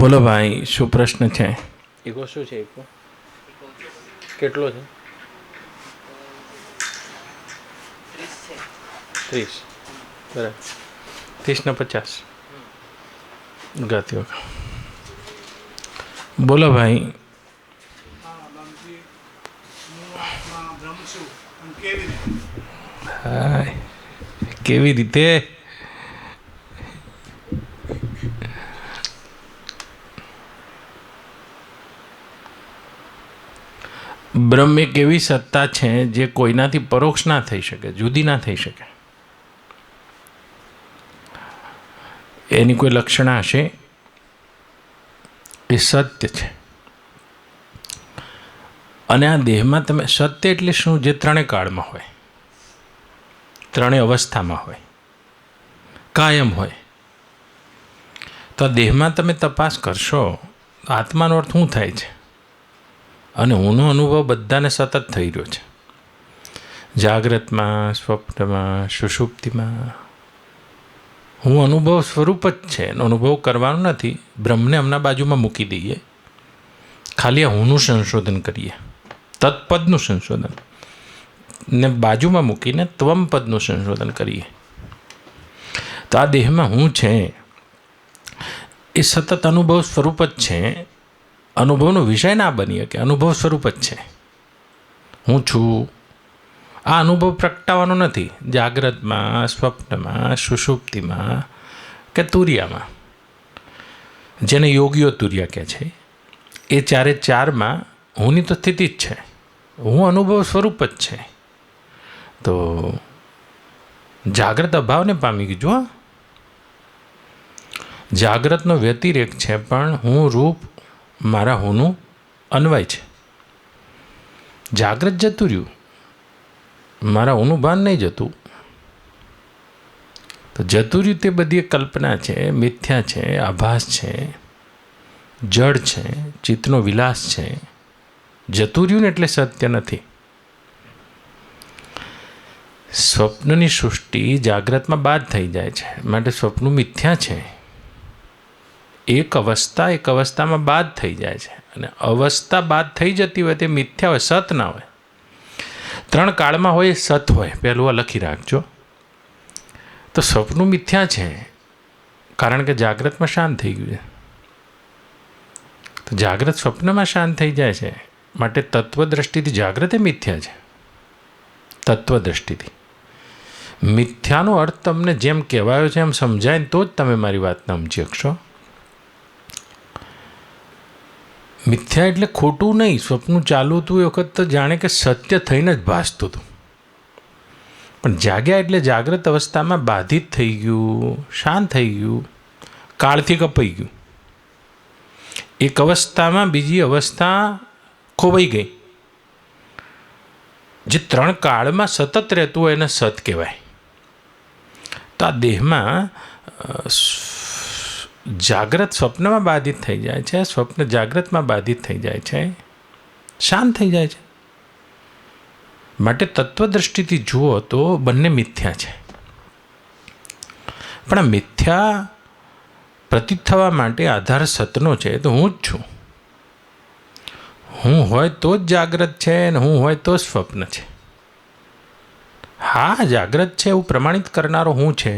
બોલો ભાઈ, શું પ્રશ્ન છે? ઈગો શું છે? ઈગો કેટલો છે? 30. બરાબર. 30 ને 50 ગાતી વખત. બોલો ભાઈ. હા, કેવી રીતે? બ્રહ્મ એક એવી સત્તા છે જે કોઈનાથી પરોક્ષ ના થઈ શકે, જુદી ના થઈ શકે. એની કોઈ લક્ષણા હશે, એ સત્ય છે. અને આ દેહમાં તમે સત્ય એટલે શું? જે ત્રણેય કાળમાં હોય, ત્રણેય અવસ્થામાં હોય, કાયમ હોય. તો આ દેહમાં તમે તપાસ કરશો, આત્માનો અર્થ શું થાય છે? અને હુંનો અનુભવ બધાને સતત થઈ રહ્યો છે. જાગ્રતમાં, સ્વપ્નમાં, સુષુપ્તિમાં હું અનુભવ સ્વરૂપ જ છે. એનો અનુભવ કરવાનો નથી. બ્રહ્મને હમણાં બાજુમાં મૂકી દઈએ, ખાલી આ હુંનું સંશોધન કરીએ, તત્પદનું સંશોધન, ને બાજુમાં મૂકીને ત્વમ પદનું સંશોધન કરીએ. તો આ દેહમાં હું છે એ સતત અનુભવ સ્વરૂપ જ છે. અનુભવનો વિષય ના બની શકે, અનુભવ સ્વરૂપ જ છે. હું છું. આ અનુભવ પ્રગટાવવાનો નથી. જાગ્રતમાં, સ્વપ્નમાં, સુષુપ્તિમાં કે તુરિયામાં, જેને યોગીઓ તુરિયા કહે છે, એ ચારે ચારમાં હુંની તો સ્થિતિ જ છે. હું અનુભવ સ્વરૂપ જ છે. તો જાગ્રત અભાવને પામી ગયું. જાગ્રતનો વ્યતિરેક છે, પણ હું રૂપ મારા હુંનું અન્વય છે. જાગ્રત જતું રહ્યું, મારા હુંનું ભાન નહીં જતું. તો જતું રહ્યું તે બધી કલ્પના છે, મિથ્યા છે, આભાસ છે, જડ છે, ચિત્તનો વિલાસ છે. જતું રહ્યું ને એટલે સત્ય નથી. સ્વપ્નની સૃષ્ટિ જાગ્રતમાં બાદ થઈ જાય છે, માટે સ્વપ્ન મિથ્યા છે. એક અવસ્થામાં બાદ થઈ જાય છે, અને અવસ્થા બાદ થઈ જતી હોય તે મિથ્યા હોય, સત ના હોય. ત્રણ કાળમાં હોય, સત હોય. પહેલું આ લખી રાખજો. તો સ્વપ્ન મિથ્યા છે, કારણ કે જાગ્રતમાં શાંત થઈ ગયું છે. તો જાગ્રત સ્વપ્નમાં શાંત થઈ જાય છે, માટે તત્વદ્રષ્ટિથી જાગ્રત એ મિથ્યા છે. તત્વદ્રષ્ટિથી મિથ્યાનો અર્થ તમને જેમ કહેવાયો છે એમ સમજાય ને તો જ તમે મારી વાતને સમજી શકશો. મિથ્યા એટલે ખોટું નહીં. સ્વપ્ન ચાલુ હતું એ વખત તો જાણે કે સત્ય થઈને જ ભાસતું હતું, પણ જાગ્યા એટલે જાગ્રત અવસ્થામાં બાધિત થઈ ગયું, શાંત થઈ ગયું, કાળથી કપાઈ ગયું. એક અવસ્થામાં બીજી અવસ્થા ખોવાઈ ગઈ. જે ત્રણ કાળમાં સતત રહેતું હોય એને સત કહેવાય. તો આ દેહમાં જાગ્રત સ્વપ્નમાં બાધિત થઈ જાય છે, સ્વપ્ન જાગ્રતમાં બાધિત થઈ જાય છે, શાંત થઈ જાય છે. માટે તત્વદ્રષ્ટિથી જુઓ તો બંને મિથ્યા છે. પણ આ મિથ્યા પ્રતીત થવા માટે આધાર સતનો છે. તો હું જ છું. હું હોય તો જ જાગ્રત છે, અને હું હોય તો જ સ્વપ્ન છે. હા, જાગ્રત છે એવું પ્રમાણિત કરનારો હું છે.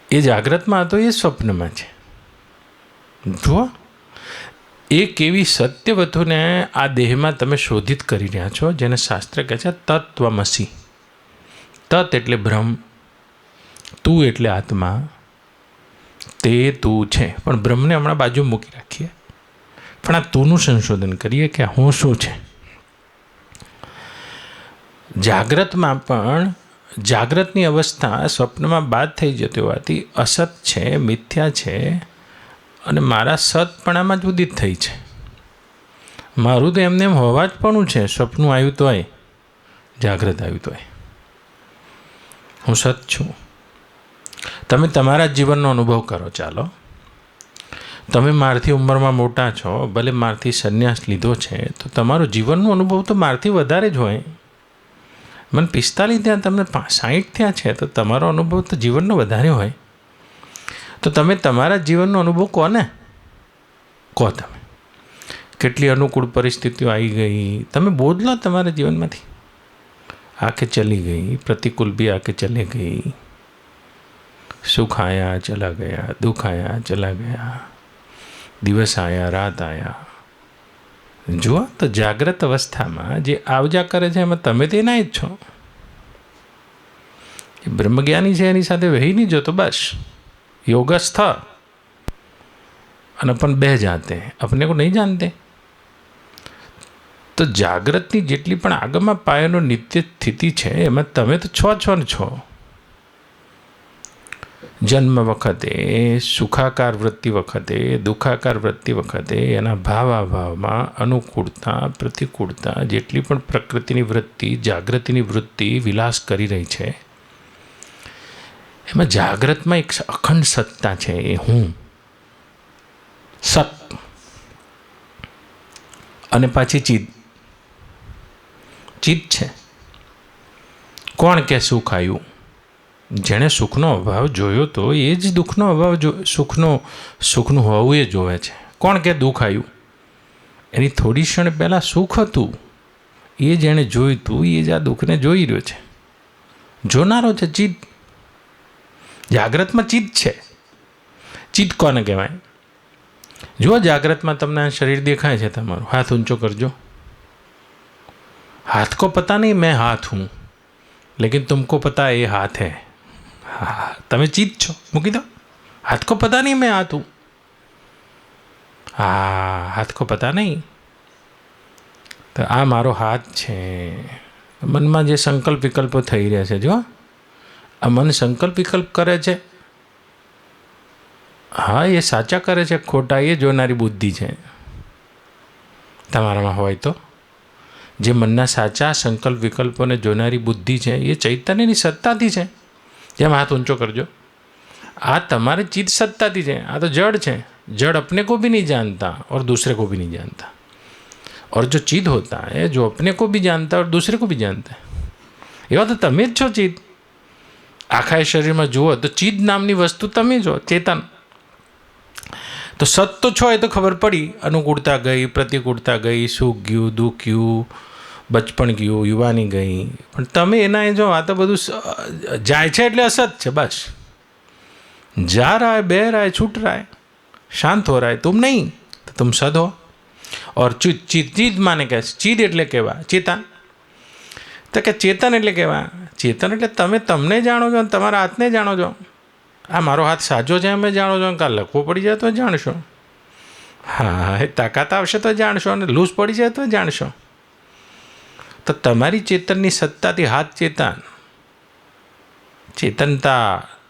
એ જાગ્રતમાં હતો, એ સ્વપ્નમાં છે. જુઓ, એક એવી સત્ય વસ્તુને આ દેહમાં તમે શોધિત કરી રહ્યા છો, જેને શાસ્ત્ર કહે છે તત્વમસી. તત એટલે બ્રહ્મ, તું એટલે આત્મા, તે તું છે. પણ બ્રહ્મને હમણાં બાજુ મૂકી રાખીએ, પણ આ તુંનું સંશોધન કરીએ કે હું શું છે. જાગ્રતમાં પણ જાગ્રતની અવસ્થા સ્વપ્નમાં બાદ થઈ જતી હોવાથી અસત છે, મિથ્યા છે, અને મારા સતપણામાં જ ઉદિત થઈ છે. મારું તો એમને એમ હોવા જ પણ છે. સ્વપ્નું આવ્યું તોય, જાગ્રત આવ્યું તોય હું સત છું. તમે તમારા જીવનનો અનુભવ કરો. ચાલો, તમે મારથી ઉંમરમાં મોટા છો, ભલે મારથી સંન્યાસ લીધો છે, તો તમારો જીવનનો અનુભવ તો મારથી વધારે જ હોય. મને 45 થયા, તમને 60 થયા છે, તો તમારો અનુભવ તો જીવનનો વધારે હોય. તો તમે તમારા જીવનનો અનુભવ કહો ને, કહો તમે કેટલી અનુકૂળ પરિસ્થિતિઓ આવી ગઈ, તમે બોધ લો તમારા જીવનમાંથી. आके चली गई, प्रतिकूल भी आके चले गई, सुख आया चला गया, दुख आया चला गया, દિવસ આયા રાત આયા. જુઓ તો જાગ્રત અવસ્થામાં જે આવજા કરે છે એમાં તમે તે ના જ છો. એ બ્રહ્મજ્ઞાની છે એની સાથે વહી નહીં જતો, બસ યોગસ્થ અને अपन बह जाते हैं, अपने को नहीं जानते. તો જાગ્રતની જેટલી પણ આગળમાં પાયાનો નિત્ય સ્થિતિ છે એમાં તમે તો છો ને છો. જન્મ વખતે, સુખાકાર વૃત્તિ વખતે, દુઃખાકાર વૃત્તિ વખતે એના ભાવાભાવમાં અનુકૂળતા પ્રતિકૂળતા જેટલી પણ પ્રકૃતિની વૃત્તિ, જાગૃતિની વૃત્તિ વિલાસ કરી રહી છે એમાં જાગ્રતમાં એક અખંડ સત્તા છે, એ હું સત અને પાછી ચિત્ત. ચિત્ત છે. કોણ કે સુખ આવ્યું? જેણે સુખનો અભાવ જોયો તો એ જ દુઃખનો અભાવ સુખનું હોવું એ જોવે છે. કોણ કે દુઃખ આવ્યું? એની થોડી ક્ષણ પહેલાં સુખ હતું એ જેણે જોયું હતું એ જ આ દુઃખને જોઈ રહ્યો છે. જોનારો છે ચિત્ત. જાગ્રતમાં ચિત્ત છે. ચિત્ત કોને કહેવાય? જો જાગ્રતમાં તમને શરીર દેખાય છે, તમારું હાથ ઊંચો કરજો. हाथ को पता नहीं मैं हाथ हूँ, लेकिन तुमको पता ये हाथ है. हाँ, તમે ચિત્ત છો, મૂકી દો. हाथ को पता नहीं मैं हाथ हूँ. હા, હાથ को पता नहीं. તો આ મારો હાથ છે. મનમાં જે સંકલ્પ વિકલ્પો થઈ રહ્યા છે, જો આ મન સંકલ્પ વિકલ્પ કરે છે, હા એ સાચા કરે છે ખોટા એ જોનારી બુદ્ધિ છે તમારામાં હોય તો. જે મનના સાચા સંકલ્પ વિકલ્પોને જોનારી બુદ્ધિ છે એ ચૈતન્યની સત્તાથી છે. જેમ હાથ ઊંચો કરજો, આ તમારે ચિત્ત સત્તાથી છે. આ તો જड़ છે. जड़ अपने को भी नहीं जानता और दूसरे को भी नहीं जानता, और जो चित्त होता है जो अपने को भी जानता है और दूसरे को भी जानता है. એવા તો તમે જ છો ચિત્ત. આખા શરીરમાં જુઓ તો ચિત્ત નામની વસ્તુ તમે છો, ચેતન. તો સત તો છો એ તો ખબર પડી. અનુકૂળતા ગઈ, પ્રતિકૂળતા ગઈ, સુખ ગયું, દુઃખ ગયું, બચપણ ગયું, યુવાની ગઈ. પણ તમે એના જો આ તો બધું જાય છે એટલે અસત છે, બસ. जा रहा है, बह रहा है, छूट रहा है, शांत हो रहा है, तुम नहीं तो तुम सद हो. और ચિત્ત માને કહે ચિત્ત એટલે કેવા? ચેતન. તો કે ચેતન એટલે કેવા? ચેતન એટલે તમે તમને જાણો છો, તમારા હાથને જાણો છો. આ મારો હાથ સાજો છે અમે જાણો છો, કાલ લખવો પડી જાય તો જાણશો. હા, એ તાકાત આવશે તો જાણશો, અને લૂઝ પડી જાય તો જાણશો. તો તમારી ચેતનની સત્તાથી હાથ ચેતન. ચેતનતા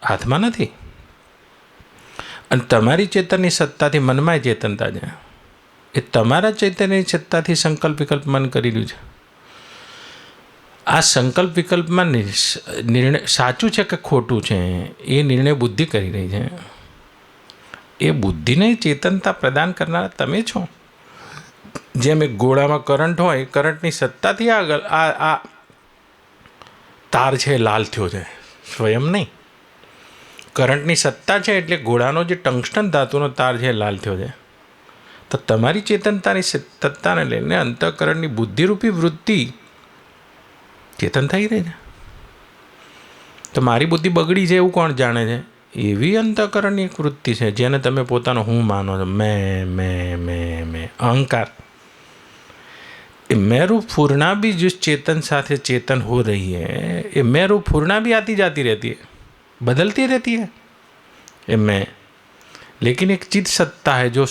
હાથમાં નથી, અને તમારી ચેતનની સત્તાથી મનમાં ચેતનતા છે. એ તમારા ચૈતન્યની સત્તાથી સંકલ્પ વિકલ્પ મન કરી રહ્યું છે. આ સંકલ્પ વિકલ્પમાં નિર્ણય સાચું છે કે ખોટું છે એ નિર્ણય બુદ્ધિ કરી રહી છે. એ બુદ્ધિને ચેતનતા પ્રદાન કરનારા તમે છો. જેમ એક ગોળામાં કરંટ હોય, કરંટની સત્તાથી આગળ આ તાર છે લાલ થયો છે, સ્વયં નહીં. કરંટની સત્તા છે એટલે ઘોડાનો જે ટંગસ્ટન ધાતુનો તાર છે લાલ થયો છે. તો તમારી ચેતનતાની સત્તાને લઈને અંતઃકરણની બુદ્ધિરૂપી વૃત્તિ ચેતન થઈ રહી છે. તો મારી બુદ્ધિ બગડી છે એવું કોણ જાણે છે? એવી અંતઃકરણની એક વૃત્તિ છે જેને તમે પોતાનો હું માનો છો. મેં અહંકાર. એ मैं रूप फूरना भी जिस चेतन साथ चेतन हो रही है, ये मैं रूप फूरना भी आती जाती रहती है, बदलती रहती है ये मैं. लेकिन एक चित्त सत्ता है जो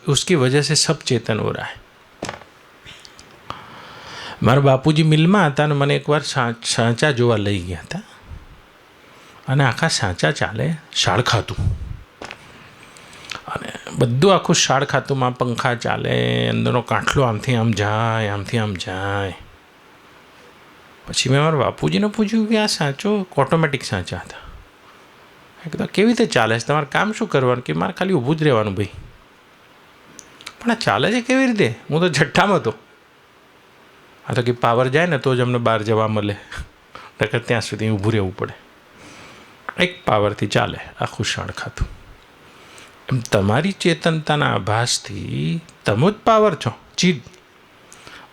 उसकी वजह से सब चेतन हो रहा है. મારા બાપુજી મિલમાં હતા અને મને એકવાર સાચા જોવા લઈ ગયા હતા, અને આખા સાચા ચાલે શાળખાતું, અને બધું આખું શાળખાતુંમાં પંખા ચાલે, અંદરનો કાંઠલો આમથી આમ જાય, આમથી આમ જાય. પછી મેં મારા બાપુજીને પૂછ્યું કે આ સાચો ઓટોમેટિક સાચા હતા. મેં કીધું કેવી રીતે ચાલે છે, તમારે કામ શું કરવાનું? કે મારે ખાલી ઊભું જ રહેવાનું ભાઈ. પણ આ ચાલે છે કેવી રીતે? હું તો જઠ્ઠામાં હતો. આ તો કે પાવર જાય ને તો જ અમને બહાર જવા મળે, નકર ત્યાં સુધી ઊભું રહેવું પડે. એક પાવરથી ચાલે આખું શાળખાતું. એમ તમારી ચેતનતાના આભાસથી તમે જ પાવર છો, ચિદ.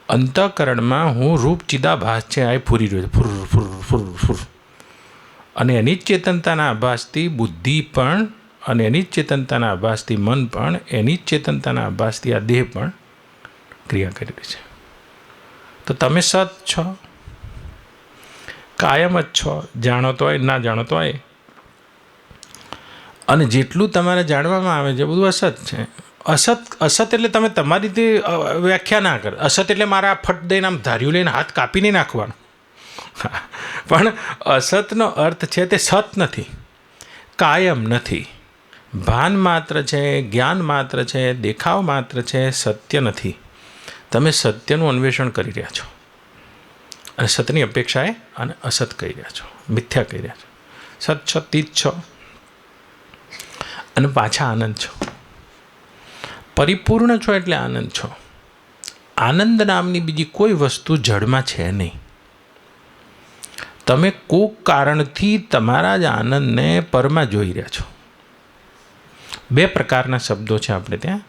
અંતઃકરણમાં હું રૂપ ચિદાભાસ છે, આ ફૂરી રહ્યો છે, ફુર ફુર ફુર ફુર. અને એની જ ચેતનતાના આભાસથી બુદ્ધિ પણ, અને એની જ ચેતનતાના આભાસથી મન પણ, એની જ ચેતનતાના આભાસથી આ દેહ પણ ક્રિયા કરી રહી છે. તો તમે સત છો, કાયમ જ છો, જાણો તો હોય, ના જાણો તો હોય. અને જેટલું તમારે જાણવામાં આવે છે બધું અસત છે. અસત એટલે તમે તમારી રીતે વ્યાખ્યા ના કરો. અસત એટલે મારા ફટ દઈને આમ ધાર્યું લઈને હાથ કાપીને નાખવાનો. પણ અસતનો અર્થ છે તે સત નથી, કાયમ નથી, ભાન માત્ર છે, જ્ઞાન માત્ર છે, દેખાવ માત્ર છે, સત્ય નથી. તમે સત્યનું અન્વેષણ કરી રહ્યા છો અને સતની અપેક્ષાએ અને અસત કહી રહ્યા છો, મિથ્યા કહી રહ્યા છો. સત છો, તીત છો અને પાછા આનંદ છો. પરિપૂર્ણ છો એટલે આનંદ છો. આનંદ નામની બીજી કોઈ વસ્તુ જડમાં છે નહીં. તમે કોઈક કારણથી તમારા જ આનંદને પરમાં જોઈ રહ્યા છો. બે પ્રકારના શબ્દો છે આપણે ત્યાં,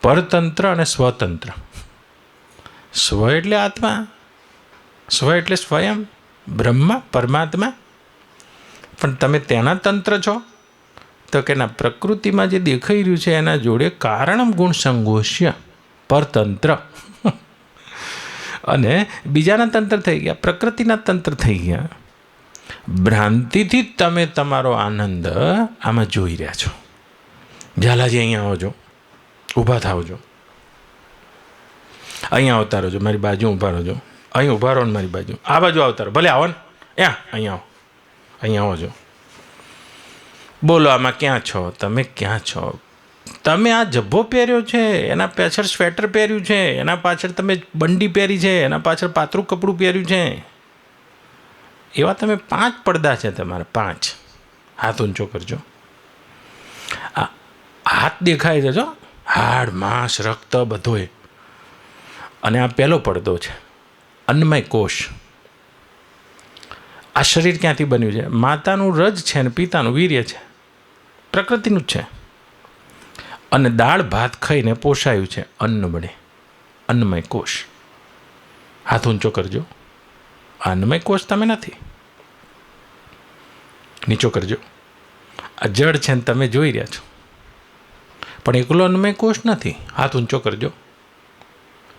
પરતંત્ર અને સ્વતંત્ર. સ્વ એટલે આત્મા, સ્વ એટલે સ્વયં, બ્રહ્મ, પરમાત્મા. પણ તમે તેના તંત્ર છો તો કે ના, પ્રકૃતિમાં જે દેખાઈ રહ્યું છે એના જોડે કારણ ગુણ સંઘોષ્ય પરતંત્ર. અને બીજાના તંત્ર થઈ ગયા, પ્રકૃતિના તંત્ર થઈ ગયા. ભ્રાંતિથી જ તમે તમારો આનંદ આમાં જોઈ રહ્યા છો. ઝાલાજી અહીંયા આવજો, ઊભા થાવજો, અહીંયા આવતા રહેજો, મારી બાજુ ઊભા રહેજો, અહીં ઊભા રહો ને મારી બાજુ, આ બાજુ આવતા રહો, ભલે આવો ને, અહીંયા આવો, અહીંયા આવજો. બોલો આમાં ક્યાં છો તમે? ક્યાં છો તમે? આ જબ્બો પહેર્યો છે, એના પાછળ સ્વેટર પહેર્યું છે, એના પાછળ તમે બંડી પહેરી છે, એના પાછળ પાતળું કપડું પહેર્યું છે. એવા તમે 5 પડદા છે તમારા, 5. હાથ ઊંચો કરજો. હાથ દેખાય છે જો, હાડ, માંસ, રક્ત બધોય. અને આ પહેલો પડદો છે, અન્નમય કોષ. આ શરીર ક્યાંથી બન્યું છે? માતાનું રજ છે ને પિતાનું વીર્ય છે, પ્રકૃતિનું જ છે. અને દાળ ભાત ખાઈને પોષાયું છે અન્ન વડે, અન્નમય કોષ. હાથ ઊંચો કરજો. અન્નમય કોષ તમે નથી. નીચો કરજો. આ જડ છે ને તમે જોઈ રહ્યા છો, પણ એકલો અન્નમય કોષ નથી. હાથ ઊંચો કરજો.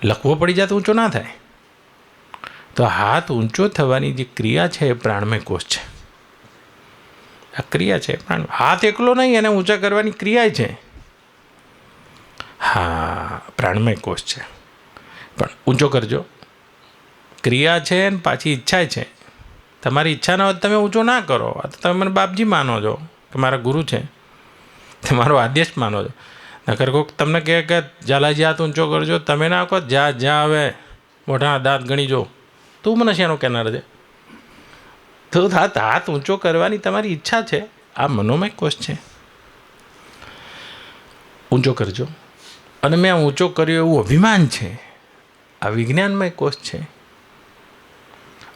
લખવો પડી જાય તો ઊંચો ના થાય. તો હાથ ઊંચો થવાની જે ક્રિયા છે એ પ્રાણમય કોષ છે. આ ક્રિયા છે પ્રાણ. હાથ એકલો નહીં, એને ઊંચા કરવાની ક્રિયા છે. હા, પ્રાણમય કોષ છે. પણ ઊંચો કરજો. ક્રિયા છે ને પાછી ઈચ્છા છે. તમારી ઈચ્છા ના હોય તમે ઊંચો ના કરો. આ તો તમે મને બાપજી માનો છો કે મારા ગુરુ છે, તમારો આદેશ માનો છો. નકર કોઈક તમને કહે કે ઝાલાજી હાથ ઊંચો કરજો, તમે ના કહો જ્યાં હવે મોઢા દાંત ગણી જો, તું મને શેનો કહેનાર છે? તો હાથ ઊંચો કરવાની તમારી ઈચ્છા છે. આ મનોમય કોષ છે. ઊંચો કરજો. અને મેં ઊંચો કર્યો એવું અભિમાન છે, આ વિજ્ઞાનમય કોષ છે.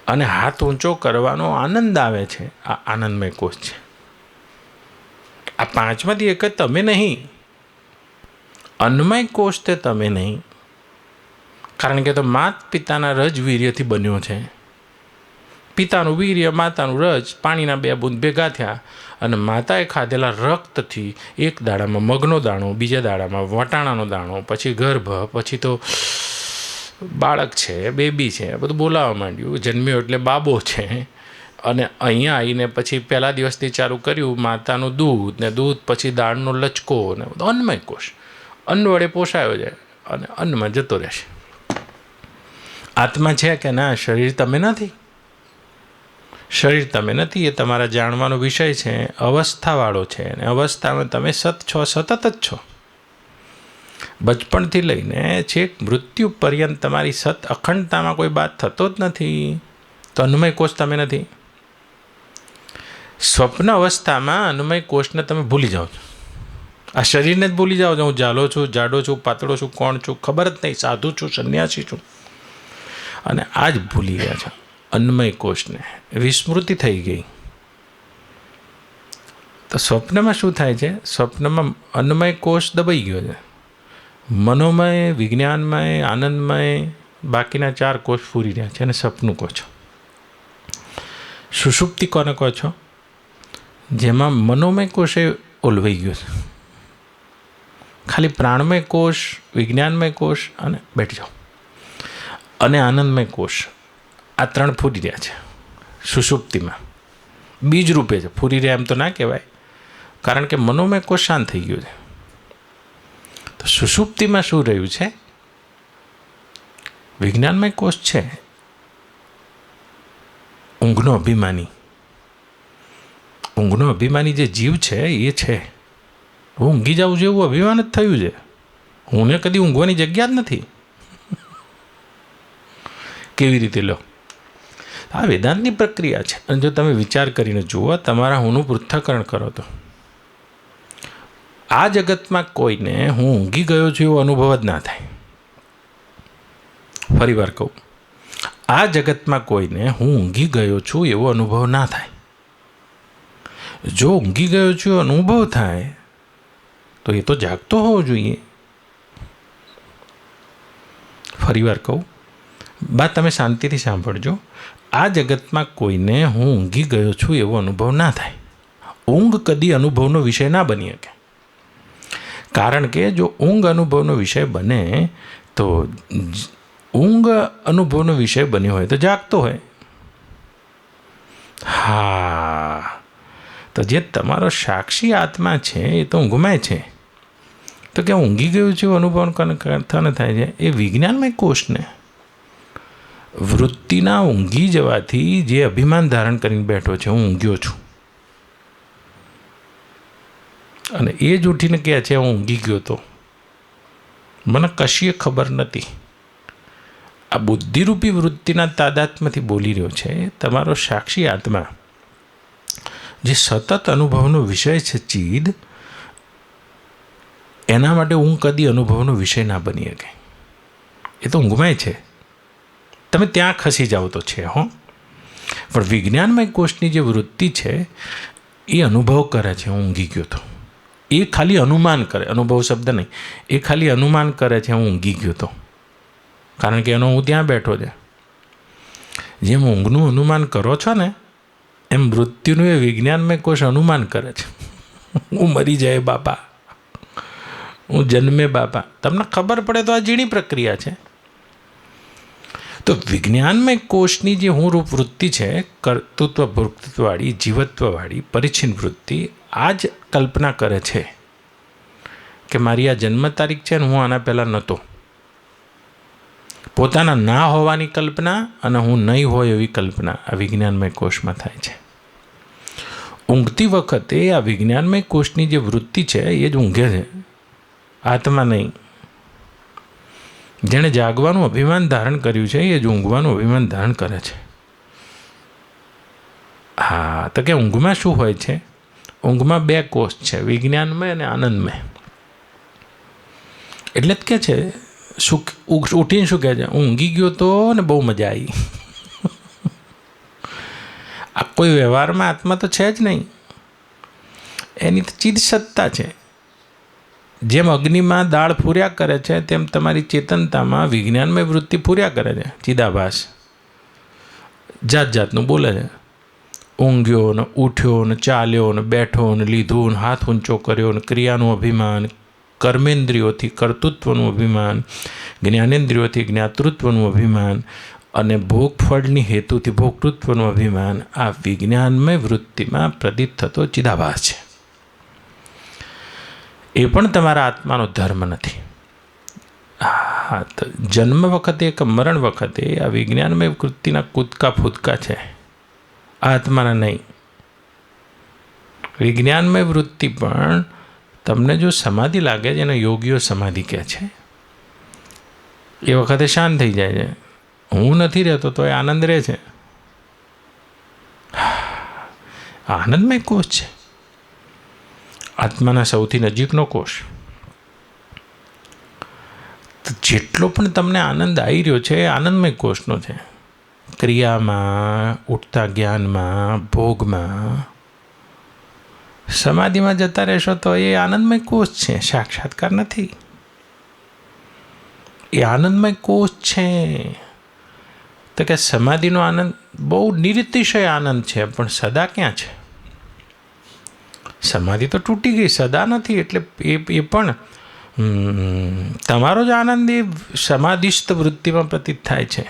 અને હાથ ઊંચો કરવાનો આનંદ આવે છે, આ આનંદમય કોષ છે. આ 5માંથી એક જ તમે નહીં. અન્નમય કોષ તે તમે નહીં, કારણ કે તો માત પિતાના રજ વીર્યથી બન્યો છે. પિતાનું વીર્ય, માતાનું રજ, પાણીના 2 બૂંદ ભેગા થયા અને માતાએ ખાધેલા રક્તથી એક દાડામાં મગનો દાણો, બીજા દાડામાં વટાણાનો દાણો, પછી ગર્ભ, પછી તો બાળક છે, બેબી છે, બધું બોલાવવા માંડ્યું. જન્મ્યો એટલે બાબો છે. અને અહીંયા આવીને પછી પહેલા દિવસથી ચાલુ કર્યું માતાનું દૂધ, ને દૂધ પછી દાળનો લચકો, ને બધું અન્નમય કોષ. અન્ન વડે પોષાયો જાય અને અન્નમાં જતો રહેશે. આત્મા છે કે ના? શરીર તમે નથી. શરીર તમે નથી, એ તમારા જાણવાનો વિષય છે, અવસ્થાવાળો છે. અને અવસ્થામાં તમે સત છો, સતત જ છો. બચપણથી લઈને છેક મૃત્યુ પર્યંત તમારી સત અખંડતામાં કોઈ બાદ થતો જ નથી. તો અન્નમય કોષ તમે નથી. સ્વપ્ન અવસ્થામાં અન્નમય કોષને તમે ભૂલી જાઓ છો. આ શરીરને જ ભૂલી જાઓ છો. હું ઝાલો છું, જાડો છું, પાતળો છું, કોણ છું ખબર જ નહીં, સાધુ છું, સંન્યાસી છું. અને આ જ ભૂલી ગયા છો. અન્નમય કોષને વિસ્મૃતિ થઈ ગઈ. તો સ્વપ્નમાં શું થાય છે? સ્વપ્નમાં અન્નમય કોષ દબાઈ ગયો છે. મનોમય, વિજ્ઞાનમય, આનંદમય, બાકીના 4 કોષ પૂરી રહ્યા છે, અને સપનું કહો છો. સુષુપ્તિ કોને કહો છો? જેમાં મનોમય કોષ એ ઓલવાઈ ગયો છે. ખાલી પ્રાણમય કોષ, વિજ્ઞાનમય કોષ અને બેઠી જાઓ, અને આનંદમય કોષ, આ 3 ફૂરી રહ્યા છે સુષુપ્તિમાં. બીજ રૂપે છે. ફૂરી રહ્યા એમ તો ના કહેવાય, કારણ કે મનોમય કોષ શાંત થઈ ગયો છે. તો સુષુપ્તિમાં શું રહ્યું છે? વિજ્ઞાનમય કોષ છે, ઊંઘનો અભિમાની. ઊંઘનો અભિમાની જે જીવ છે એ છે. હું ઊંઘી જાઉં છું એવું અભિમાન જ થયું છે. હુંને કદી ઊંઘવાની જગ્યા જ નથી. કેવી રીતે લો? આ વેદાંતની પ્રક્રિયા છે. અને જો તમે વિચાર કરીને જુઓ, તમારા હુંનું પૃથ્થકરણ કરો તો આ જગતમાં કોઈને હું ઊંઘી ગયો છું એવો અનુભવ જ ના થાય. ફરી વાર કહું, આ જગતમાં કોઈને હું ઊંઘી ગયો છું એવો અનુભવ ના થાય. જો ઊંઘી ગયો છું એવો અનુભવ થાય તો એ તો જાગતો હોવો જોઈએ. ફરી વાર કહું, બા તમે શાંતિથી સાંભળજો. આ જગતમાં કોઈને હું ઊંઘી ગયો છું એવો અનુભવ ના થાય. ઊંઘ કદી અનુભવનો વિષય ના બની શકે. કારણ કે જો ઊંઘ અનુભવનો વિષય બને તો ઊંઘ અનુભવનો વિષય બન્યો હોય તો જાગતો હોય. હા, તો જે તમારો સાક્ષી આત્મા છે એ તો ઊંઘમાં છે. તો કે ઊંઘી ગયું છે અનુભવ થને થાય છે એ વિજ્ઞાનમય કોષને વૃત્તિના ઊંઘી જવાથી જે અભિમાન ધારણ કરીને બેઠો છે, હું ઊંઘ્યો છું, અને એ જ ઉઠીને કહે છે હું ઊંઘી ગયો તો મને કશીએ ખબર નથી. આ બુદ્ધિરૂપી વૃત્તિના તાદાત્મ્યથી બોલી રહ્યો છે તમારો સાક્ષી આત્મા, જે સતત અનુભવનો વિષય છે ચીદ. એના માટે ઊંઘ કદી અનુભવનો વિષય ના બની શકે. એ તો ઊંઘમાં છે. તમે ત્યાં ખસી જાઓ તો છે હો, પણ વિજ્ઞાનમય કોષની જે વૃત્તિ છે એ અનુભવ કરે છે હું ઊંઘી ગયો તો. એ ખાલી અનુમાન કરે, અનુભવ શબ્દ નહીં, એ ખાલી અનુમાન કરે છે હું ઊંઘી ગયો તો, કારણ કે એનો હું ત્યાં બેઠો છે. જેમ ઊંઘનું અનુમાન કરો છો ને, એમ મૃત્યુનું એ વિજ્ઞાનમય કોષ અનુમાન કરે છે હું મરી જાય બાપા, હું જન્મે બાપા. તમને ખબર પડે તો આ ઝીણી પ્રક્રિયા છે. તો વિજ્ઞાનમય કોષની જે હું રૂપ વૃત્તિ છે, કર્તૃત્વ ભોક્તૃત્વવાળી, જીવત્વવાળી, પરિચ્છિન્ન વૃત્તિ, આ જ કલ્પના કરે છે કે મારી આ જન્મ તારીખ છે ને હું આના પહેલાં નહોતો. પોતાના ના હોવાની કલ્પના અને હું નહીં હોય એવી કલ્પના આ વિજ્ઞાનમય કોષમાં થાય છે. ઊંઘતી વખતે આ વિજ્ઞાનમય કોષની જે વૃત્તિ છે એ જ ઊંઘે છે, આત્મા નહીં. જેણે જાગવાનું અભિમાન ધારણ કર્યું છે એ જ ઊંઘવાનું અભિમાન ધારણ કરે છે. હા, તો કે ઊંઘમાં શું હોય છે? ઊંઘમાં 2 કોષ છે, વિજ્ઞાનમય અને આનંદમય. એટલે જ કે છે ઉઠીને શું કહે છે, ઊંઘી ગયો તો ને બહુ મજા આવી. આ કોઈ વ્યવહારમાં આત્મા તો છે જ નહીં, એની તો ચિદ સત્તા છે. જેમ અગ્નિમાં દાળ ફૂર્યા કરે છે તેમ તમારી ચેતનતામાં વિજ્ઞાનમય વૃત્તિ ફૂર્યા કરે છે. ચિદાભાસ જાત જાતનું બોલે છે. ઊંઘ્યો ને ઉઠ્યો ને ચાલ્યો ને બેઠો ને લીધું ને હાથ ઊંચો કર્યો ને ક્રિયાનું અભિમાન, કર્મેન્દ્રિયોથી કર્તૃત્વનું અભિમાન, જ્ઞાનેન્દ્રિયોથી જ્ઞાતૃત્વનું અભિમાન અને ભોગફળની હેતુથી ભોક્તૃત્વનું અભિમાન, આ વિજ્ઞાનમય વૃત્તિમાં પ્રદીપ થતો ચિદાભાસ છે. એ પણ તમારા આત્માનો ધર્મ નથી. હા, તો જન્મ વખતે કે મરણ વખતે આ વિજ્ઞાનમય વૃત્તિના કૂદકા ફૂદકા છે, આત્માના નહીં. વિજ્ઞાનમય વૃત્તિ પણ તમને જો સમાધિ લાગે છે, એને યોગીઓ સમાધિ કહે છે, એ વખતે શાંત થઈ જાય છે. હું નથી રહેતો તો એ આનંદ રહે છે. આનંદમય કોષ છે, આત્માના સૌથી નજીકનો કોષ. તો જેટલો પણ તમને આનંદ આવી રહ્યો છે એ આનંદમય કોષનો છે. ક્રિયામાં, ઉઠતા જ્ઞાનમાં, ભોગમાં સમાધિમાં જતા રહેશો તો એ આનંદમય કોષ છે, સાક્ષાત્કાર નથી. એ આનંદમય કોષ છે. તો કે સમાધિનો આનંદ બહુ નિરતિશય આનંદ છે, પણ સદા ક્યાં છે? સમાધિ તો તૂટી ગઈ, સદા નથી. એટલે એ પણ તમારો જ આનંદ એ સમાધિસ્થ વૃત્તિમાં પ્રતીત થાય છે,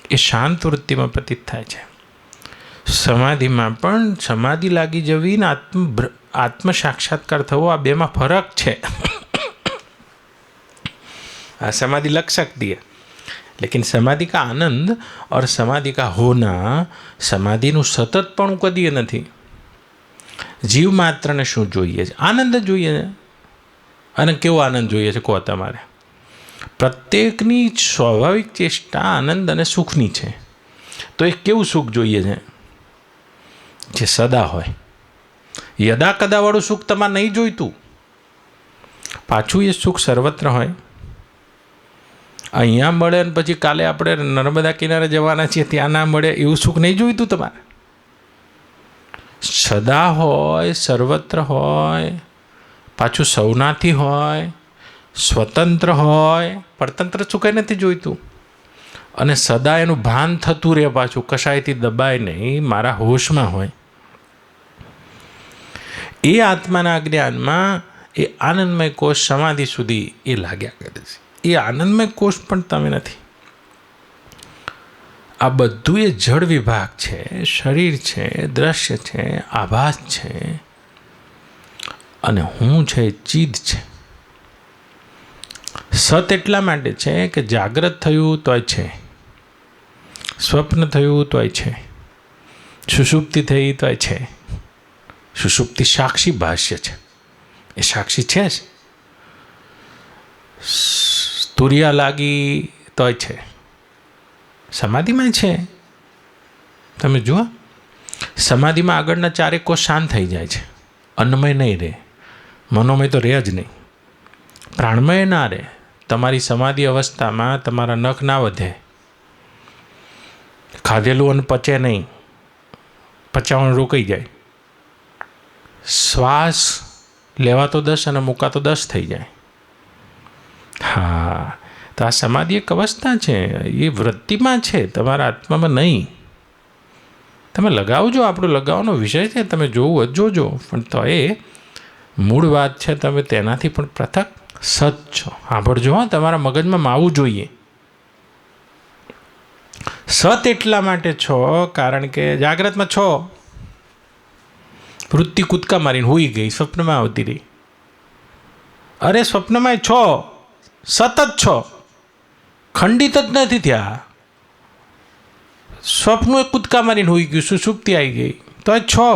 એ શાંત વૃત્તિમાં પ્રતીત થાય છે. સમાધિમાં પણ સમાધિ લાગી જવી ને આત્મ સાક્ષાત્કાર થવો, આ બેમાં ફરક છે. આ समाधि लग सकती है, लेकिन समाधि का आनंद और समाधि का होना, समाधिનું સતતપણું કદીએ નથી. જીવ માત્રને શું જોઈએ છે? આનંદ જ જોઈએ છે. અને કેવો આનંદ જોઈએ છે કહો તમારે? પ્રત્યેકની સ્વાભાવિક ચેષ્ટા આનંદ અને સુખની છે. તો એ કેવું સુખ જોઈએ છે? જે સદા હોય. યદા કદાવાળું સુખ તમારે નહીં જોઈતું. પાછું એ સુખ સર્વત્ર હોય. અહીંયા મળે ને પછી કાલે આપણે નર્મદા કિનારે જવાના છીએ, ત્યાં ના મળે, એવું સુખ નહીં જોઈતું તમારે. સદા હોય, સર્વત્ર હોય, પાછું સૌનાથી હોય, સ્વતંત્ર હોય, પરતંત્ર સુખ નથી જોઈતું. અને સદા એનું ભાન થતું રહે, પાછું કશાયથી દબાય નહીં, મારા હોશમાં હોય. એ આત્માના જ્ઞાનમાં એ આનંદમય કોષ સમાધિ સુધી એ લાગ્યા કરે છે. એ આનંદમય કોષ પણ તમે નથી. આ બધું એ જળ વિભાગ છે, શરીર છે, દ્રશ્ય છે, આભાસ છે, અને હું છે ચીદ છે. સત એટલા માટે છે કે જાગ્રત થયું તોય છે, સ્વપ્ન થયું તોય છે, સુષુપ્તિ થઈ તોય છે. સુષુપ્તિ સાક્ષી ભાષ્ય છે, એ સાક્ષી છે જ. તુરિયા લાગી તોય છે, સમાધિમાં છે. તમે જુઓ, સમાધિમાં આગળના ચારે કોષ શાંત થઈ જાય છે. અન્નમય નહીં રહે, મનોમય તો રહે જ નહીં, પ્રાણમય ના રહે. તમારી સમાધિ અવસ્થામાં તમારા નખ ના વધે, ખાધેલું અન્ન પચે નહીં, પચાવવાનું રોકાઈ જાય. શ્વાસ લેવા તો 10 અને મૂકા તો 10 થઈ જાય. હા, તો આ સમાધિ એક અવસ્થા છે, એ વૃત્તિમાં છે, તમારા આત્મામાં નહીં. તમે લગાવજો, આપણો લગાવવાનો વિષય છે, તમે જોવું જોજો, પણ તો એ મૂળ વાત છે, તમે તેનાથી પણ પૃથક સત છો. સાંભળજો, તમારા મગજમાં માવું જોઈએ. સત એટલા માટે છો કારણ કે જાગ્રતમાં છો, વૃત્તિ કૂદકા મારીને હોઈ ગઈ, સ્વપ્નમાં આવતી રહી. અરે સ્વપ્નમાં છો, સતત છો, ખંડિત જ નથી થયા. સ્વપ્નું એક કૂદકા મારીને હોઈ ગયું, સુષુપ્તિ આવી ગઈ, તો એ છો,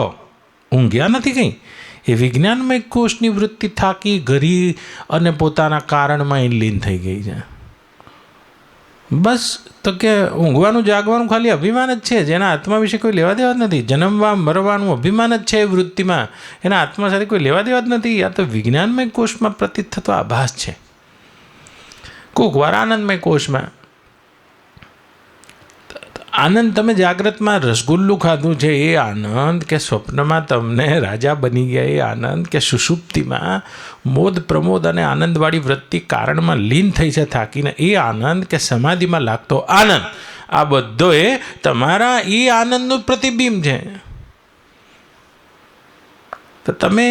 ઊંઘ્યા નથી કંઈ. એ વિજ્ઞાનમય કોષની વૃત્તિ થાકી ઘરી અને પોતાના કારણમાં લીન થઈ ગઈ છે. બસ તો કે ઊંઘવાનું જાગવાનું ખાલી અભિમાન જ છે, જેના આત્મા વિશે કોઈ લેવા દેવા જ નથી. જન્મવા મરવાનું અભિમાન જ છે એ વૃત્તિમાં, એના આત્મા સાથે કોઈ લેવા દેવા જ નથી. આ તો વિજ્ઞાનમય કોષમાં પ્રતીત થતો આભાસ છે. કોક વાર આનંદમય કોષમાં આનંદ. તમે જાગ્રતમાં રસગુલ્લું ખાધું છે એ આનંદ, કે સ્વપ્નમાં તમને રાજા બની ગયા એ આનંદ, કે સુષુપ્તિમાં મોદ પ્રમોદ અને આનંદવાળી વૃત્તિ કારણમાં લીન થઈ છે થાકીને એ આનંદ, કે સમાધિમાં લાગતો આનંદ, આ બધો એ તમારા એ આનંદનું પ્રતિબિંબ છે. તો તમે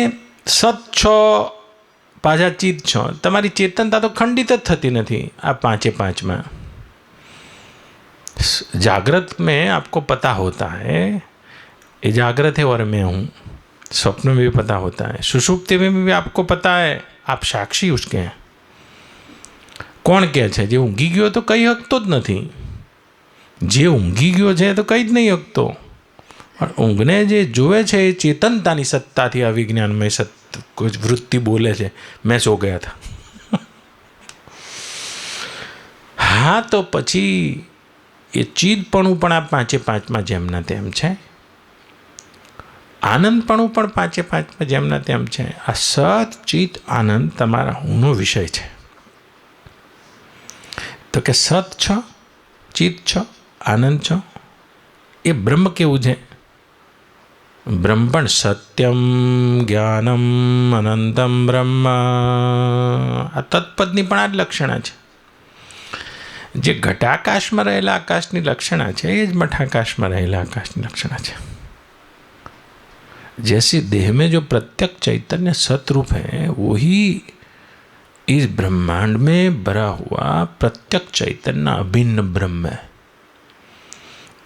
સત છો, પાછા ચિત્ત છો. તમારી ચેતનતા તો ખંડિત જ થતી નથી આ પાંચે પાંચમાં. जागृत में आपको पता होता है ये जागृत है और मैं हूँ, स्वप्न में भी पता होता है, सुषुप्ति में भी आपको पता है, आप साक्षी उसके हैं. કોણ કહે છે જે ઊંઘી ગયો તો કંઈ શકતો જ નથી, જે ઊંઘી ગયો છે તો કંઈ જ નહીં શકતો. પણ ઊંઘને જે જોવે છે એ ચેતનતાની સત્તાથી આ વિજ્ઞાનમય કોઈ વૃત્તિ બોલે છે, મેં સો ગયા હતા. હા, તો પછી એ ચીદપણું પણ આ પાંચે પાંચમાં જેમના તેમ છે, આનંદપણું પણ પાંચે પાંચમાં જેમના તેમ છે. આ સત ચિત્ત આનંદ તમારા હુંનો વિષય છે. તો કે સત છો, ચિત્ત છો, આનંદ છો, એ બ્રહ્મ કેવું છે? બ્રહ્મ પણ સત્યમ જ્ઞાનમ અનંતમ બ્રહ્મ, આ તત્પદની પણ આ જ લક્ષણા છે. જે ઘટાકાશમાં રહેલા આકાશની લક્ષણા છે એ જ મઠાકાશમાં રહેલા આકાશની લક્ષણા છે. जैसे देह में जो प्रत्यक्ष चैतन्य सतरूप है वही इस ब्रह्मांड में भरा हुआ प्रत्यक्ष चैतन्य अभिन्न ब्रह्म है.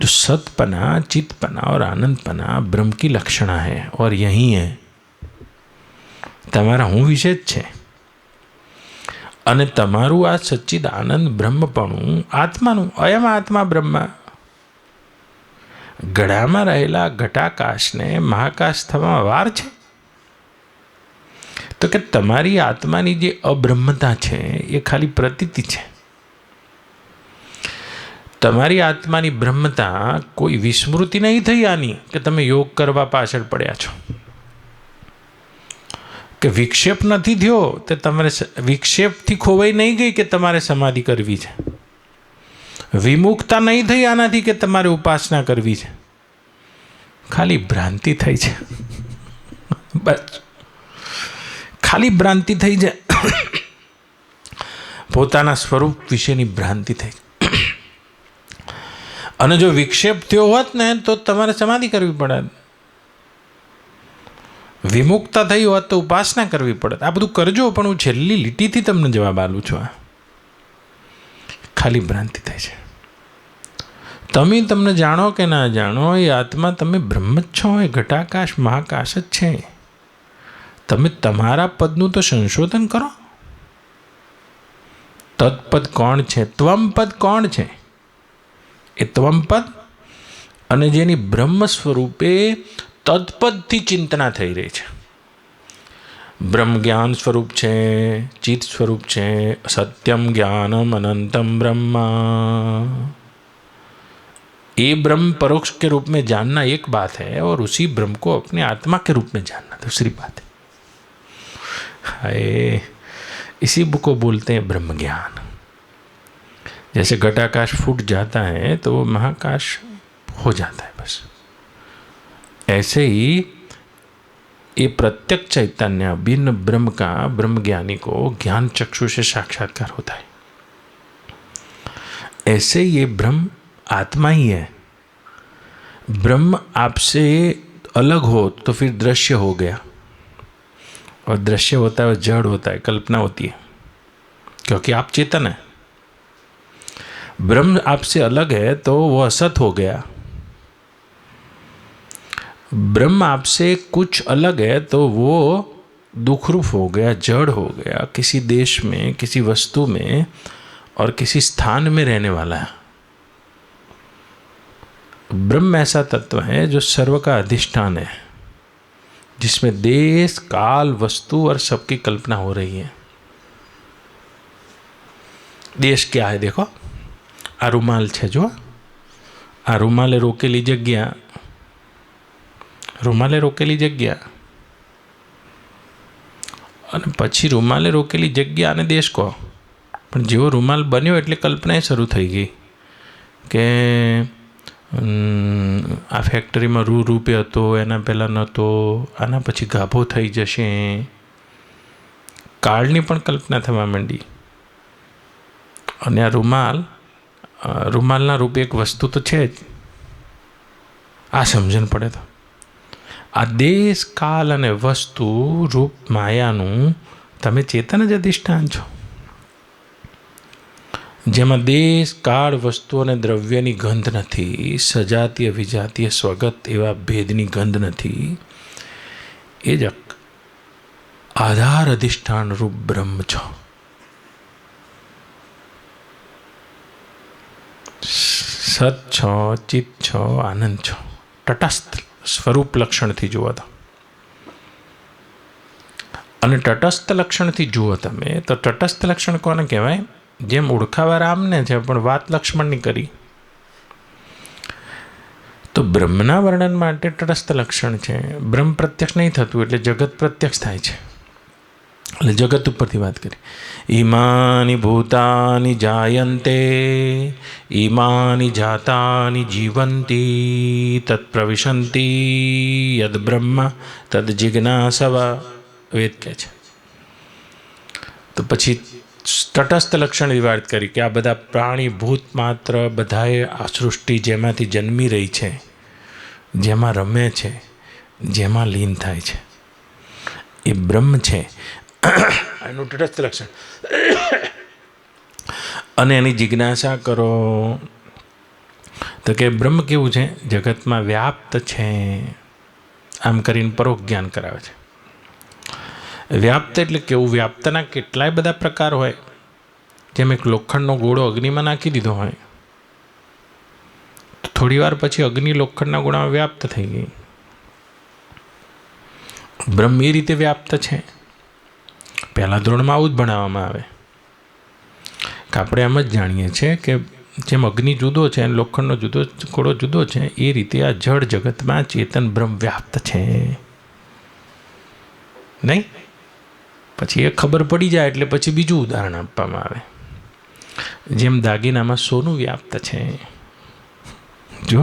जो सतपना, चितपना और आनंदपना ब्रह्म की लक्षणा है और यही है તમારા હું વિશે જ છે. અને તમારું આ સચ્ચિદ આનંદ બ્રહ્મપણું આત્માનું, અયમ આત્મા બ્રહ્મ. ગળામાં રહેલા ઘટાકાશને મહાકાશ થવામાં વાર છે? તો કે તમારી આત્માની જે અબ્રહ્મતા છે એ ખાલી પ્રતીતિ છે. તમારી આત્માની બ્રહ્મતા કોઈ વિસ્મૃતિ નહીં થઈ આની કે તમે યોગ કરવા પાછળ પડ્યા છો, કે વિક્ષેપ નથી થયો તે તમારે વિક્ષેપથી ખોવાઈ નહીં ગઈ કે તમારે સમાધિ કરવી છે. વિમુખતા નહીં થઈ આનાથી કે તમારે ઉપાસના કરવી છે. ખાલી ભ્રાંતિ થઈ છે. બસ ખાલી ભ્રાંતિ થઈ છે. પોતાના સ્વરૂપ વિશેની ભ્રાંતિ થઈ. અને જો વિક્ષેપ થયો હોત ને તો તમારે સમાધિ કરવી પડે, વિમુક્તા થઈ હોત તો ઉપાસના કરવી પડે. આ બધું કરજો, પણ હું છેલ્લી લીટીથી તમને જવાબ આલું છું. આ ખાલી ભ્રાંતિ થાય છે. તમે તમને જાણો કે ના જાણો, એ આત્મા તમે બ્રહ્મ જ છો. એ ઘટાકાશ મહાકાશ જ છે. તમે તમારા પદનું તો સંશોધન કરો. તત્પદ કોણ છે? ત્વમપદ કોણ છે? એ ત્વમપદ અને જેની બ્રહ્મ સ્વરૂપે તત્પદથી ચિંતના થઈ રહી છે. બ્રહ્મ જ્ઞાન સ્વરૂપ છે, ચિત્ત સ્વરૂપ છે. સત્યમ જ્ઞાનમ અનંતમ બ્રહ્મ. ये ब्रह्म परोक्ष के रूप में जानना एक बात है और उसी ब्रह्म को अपने आत्मा के रूप में जानना दूसरी बात है. इसी को बोलते हैं ब्रह्म ज्ञान. जैसे घटाकाश फूट जाता है तो वो महाकाश हो जाता है, बस ऐसे ही ये प्रत्यक्ष चैतन्य भिन्न ब्रह्म का ब्रह्म ज्ञानी को ज्ञान चक्षु से साक्षात्कार होता है. ऐसे ये ब्रह्म आत्मा ही है. ब्रह्म आपसे अलग हो तो फिर दृश्य हो गया, और दृश्य होता है जड़ होता है, कल्पना होती है, क्योंकि आप चेतन है. ब्रह्म आपसे अलग है तो वो असत हो गया. ब्रह्म आपसे कुछ अलग है तो वो दुखरूप हो गया, जड़ हो गया, किसी देश में, किसी वस्तु में और किसी स्थान में रहने वाला है. ब्रह्म ऐसा तत्व है जो सर्व का अधिष्ठान है, जिसमें देश, काल, वस्तु और सबकी कल्पना हो रही है. देश क्या है? देखो आ रूमाल है, जो आ रूमाले रोकेली जग्या, रूमाले रोकेली जग्या અને પછી રૂમાલે રોકેલી જગ્યા અને દેશ કહો. પણ જેવો રૂમાલ બન્યો એટલે કલ્પના શરૂ થઈ ગઈ કે આ ફેક્ટરીમાં રૂપિયા હતો, એના પહેલાં નહોતો, આના પછી ગાભો થઈ જશે. કાળની પણ કલ્પના થવા માંડી. અને આ રૂમાલના રૂપે એક વસ્તુ તો છે જ. આ સમજણ પડે તો આ દેશ, કાલ અને વસ્તુ રૂપ માયાનું તમે ચેતન જ અધિષ્ઠાન છો, જેમાં દેશ, કાળ, વસ્તુ અને દ્રવ્યની ગંધ નથી. સજાતીય વિજાતીય સ્વગત એવા ભેદની ગંધ નથી. એ જ આધાર અધિષ્ઠાન રૂપ બ્રહ્મ છો. સત છો, ચિત્ત છો, આનંદ છો. તટસ્થ સ્વરૂપ લક્ષણથી જુઓ તો, અને તટસ્થ લક્ષણથી જુઓ તમે તો તટસ્થ લક્ષણ કોને કહેવાય? જેમ ઓળખાવા રામને છે પણ વાત લક્ષ્મણની કરી. તો બ્રહ્મના વર્ણન માટે તટસ્થ લક્ષણ છે. બ્રહ્મ પ્રત્યક્ષ નહીં થતું એટલે જગત પ્રત્યક્ષ થાય છે. એટલે જગત ઉપરથી વાત કરી. ઈમાની ભૂતાની જાયન્તે ઈમાની જાતાની જીવંતી તત્પ્રવિશંતી યદ બ્રહ્મ તદ જિજ્ઞાસવ, વેદ કહે છે. તો પછી તટસ્થ લક્ષણની વાત કરી કે આ બધા પ્રાણી ભૂત માત્ર બધાએ આ સૃષ્ટિ જેમાંથી જન્મી રહી છે, જેમાં રમે છે, જેમાં લીન થાય છે, એ બ્રહ્મ છે. એનું તટસ્થ લક્ષણ. અને એની જિજ્ઞાસા કરો તો કે બ્રહ્મ કેવું છે, જગતમાં વ્યાપ્ત છે. આમ કરીને પરોક્ષ જ્ઞાન કરાવે છે. વ્યાપ્ત એટલે કેવું? વ્યાપ્તના કેટલાય બધા પ્રકાર હોય. જેમ એક લોખંડનો ગોળો અગ્નિમાં નાખી દીધો હોય, તો થોડી વાર પછી અગ્નિ લોખંડના ગોળામાં વ્યાપ્ત થઈ ગઈ. બ્રહ્મ એ રીતે વ્યાપ્ત છે. પહેલાં ધોરણમાં આવું જ ભણાવવામાં આવે કે આપણે એમ જ જાણીએ છીએ કે જેમ અગ્નિ જુદો છે અને લોખંડનો ગોળો જુદો છે, એ રીતે આ જળ જગતમાં ચેતન બ્રહ્મ વ્યાપ્ત છે. નહીં? પછી એ ખબર પડી જાય એટલે પછી બીજું ઉદાહરણ આપવામાં આવે. જેમ દાગીનામાં સોનું વ્યાપ્ત છે, જો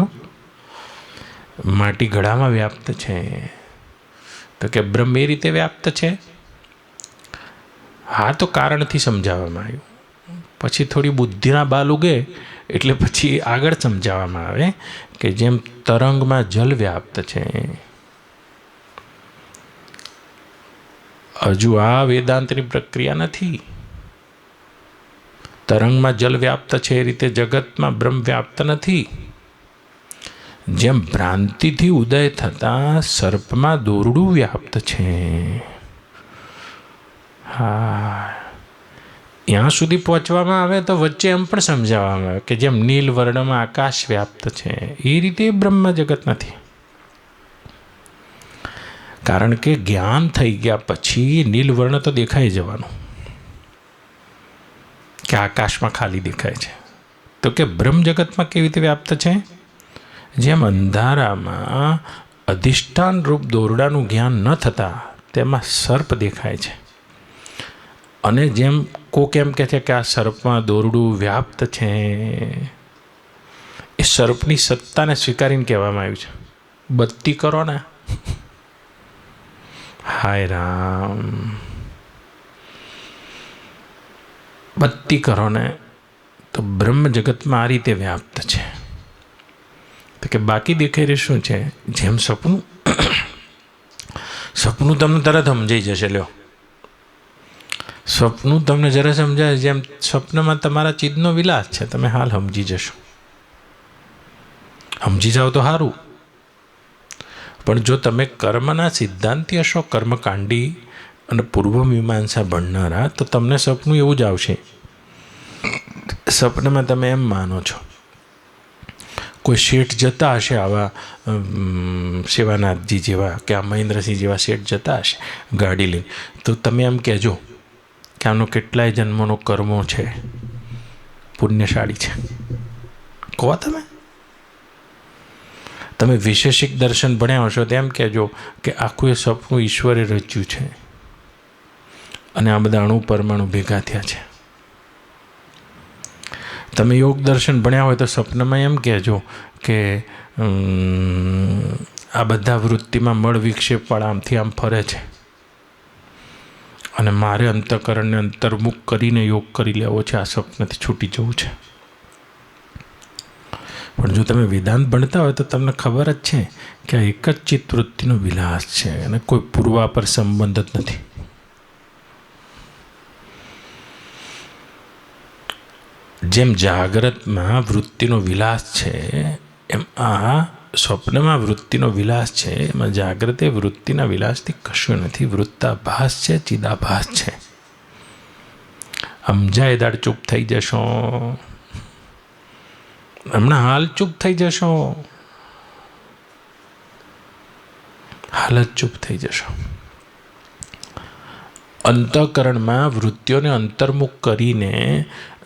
માટી ઘડામાં વ્યાપ્ત છે, તો કે બ્રહ્મ એ રીતે વ્યાપ્ત છે. હા, તો કારણથી સમજાવવામાં આવ્યું. પછી થોડી બુદ્ધિના બાલ ઉગે એટલે પછી આગળ સમજાવવામાં આવે કે જેમ તરંગમાં જલ વ્યાપ્ત છે. હજુ આ વેદાંતની પ્રક્રિયા નથી. તરંગમાં જલ વ્યાપ્ત છે એ રીતે જગતમાં બ્રહ્મ વ્યાપ્ત નથી. જેમ ભ્રાંતિથી ઉદય થતાં સર્પમાં દોરડું વ્યાપ્ત છે. હા, ત્યાં સુધી પહોંચવામાં આવે તો વચ્ચે એમ પણ સમજાવવામાં આવે કે જેમ નીલ વર્ણમાં આકાશ વ્યાપ્ત છે, એ રીતે બ્રહ્મ જગત નથી. કારણ કે જ્ઞાન થઈ ગયા પછી નીલવર્ણ તો દેખાઈ જવાનું કે આકાશમાં ખાલી દેખાય છે. તો કે બ્રહ્મ જગતમાં કેવી રીતે વ્યાપ્ત છે? જેમ અંધારામાં અધિષ્ઠાન રૂપ દોરડાનું જ્ઞાન ન થતાં તેમાં સર્પ દેખાય છે, અને જેમ કોક એમ કહે છે કે આ સર્પમાં દોરડું વ્યાપ્ત છે, એ સર્પની સત્તાને સ્વીકારીને કહેવામાં આવ્યું છે. બત્તી કરો ને, હાય રામ, બત્તી કરો ને તો બ્રહ્મ જગતમાં આ રીતે વ્યાપ્ત છે. તો કે બાકી દેખાઈ રહ્યું શું છે? જેમ સપનું. સપનું તમને તરત સમજાઈ જશે. લ્યો, સપનું તમને જરા સમજાય. જેમ સ્વપ્નમાં તમારા ચિત્તનો વિલાસ છે, તમે હાલ સમજી જશો. સમજી જાઓ તો સારું. પણ જો તમે કર્મના સિદ્ધાંતી હશો, કર્મકાંડી અને પૂર્વ મીમાંસા ભણનારા, તો તમને સપનું એવું જ આવશે. સપનામાં તમે એમ માનો છો કોઈ શેઠ જતા હશે, આવા શિવાનાથજી જેવા કે આ મહેન્દ્રસિંહ જેવા શેઠ જતા હશે ગાડી લઈને, તો તમે એમ કહેજો કે આનો કેટલાય જન્મોનો કર્મો છે, પુણ્યશાળી છે. કહો તમે વિશેષિક દર્શન ભણ્યા હશો, તેમ કહેજો કે આખું એ સપનું ઈશ્વરે રચ્યું છે અને આ બધા અણુ પરમાણુ ભેગા થયા છે. તમે યોગ દર્શન ભણ્યા હોય તો સપનામાં એમ કહેજો કે આ બધા વૃત્તિમાં મળ વિક્ષેપવાળા આમથી આમ ફરે છે અને મારે અંતઃકરણને અંતર્મુખ કરીને યોગ કરી લેવો છે, આ સપનાથી છૂટી જવું છે. પણ જો તમે વેદાંત ભણતા હોય તો તમને ખબર જ છે કે આ એક જ ચિત્ત વૃત્તિનો વિલાસ છે અને કોઈ પૂર્વાપર સંબંધ જ નથી. જેમ જાગ્રતમાં વૃત્તિનો વિલાસ છે, એમ આ સ્વપ્નમાં વૃત્તિનો વિલાસ છે. એમાં જાગ્રતે વૃત્તિના વિલાસથી કશું નથી. વૃત્તાભાસ છે, ચિદાભાસ છે. સમજાય દાડ ચૂપ થઈ જશો. હમણાં હાલ ચૂપ થઈ જશો, હાલ જ ચૂપ થઈ જશો. અંતઃકરણમાં વૃત્તિઓને અંતર્મુખ કરીને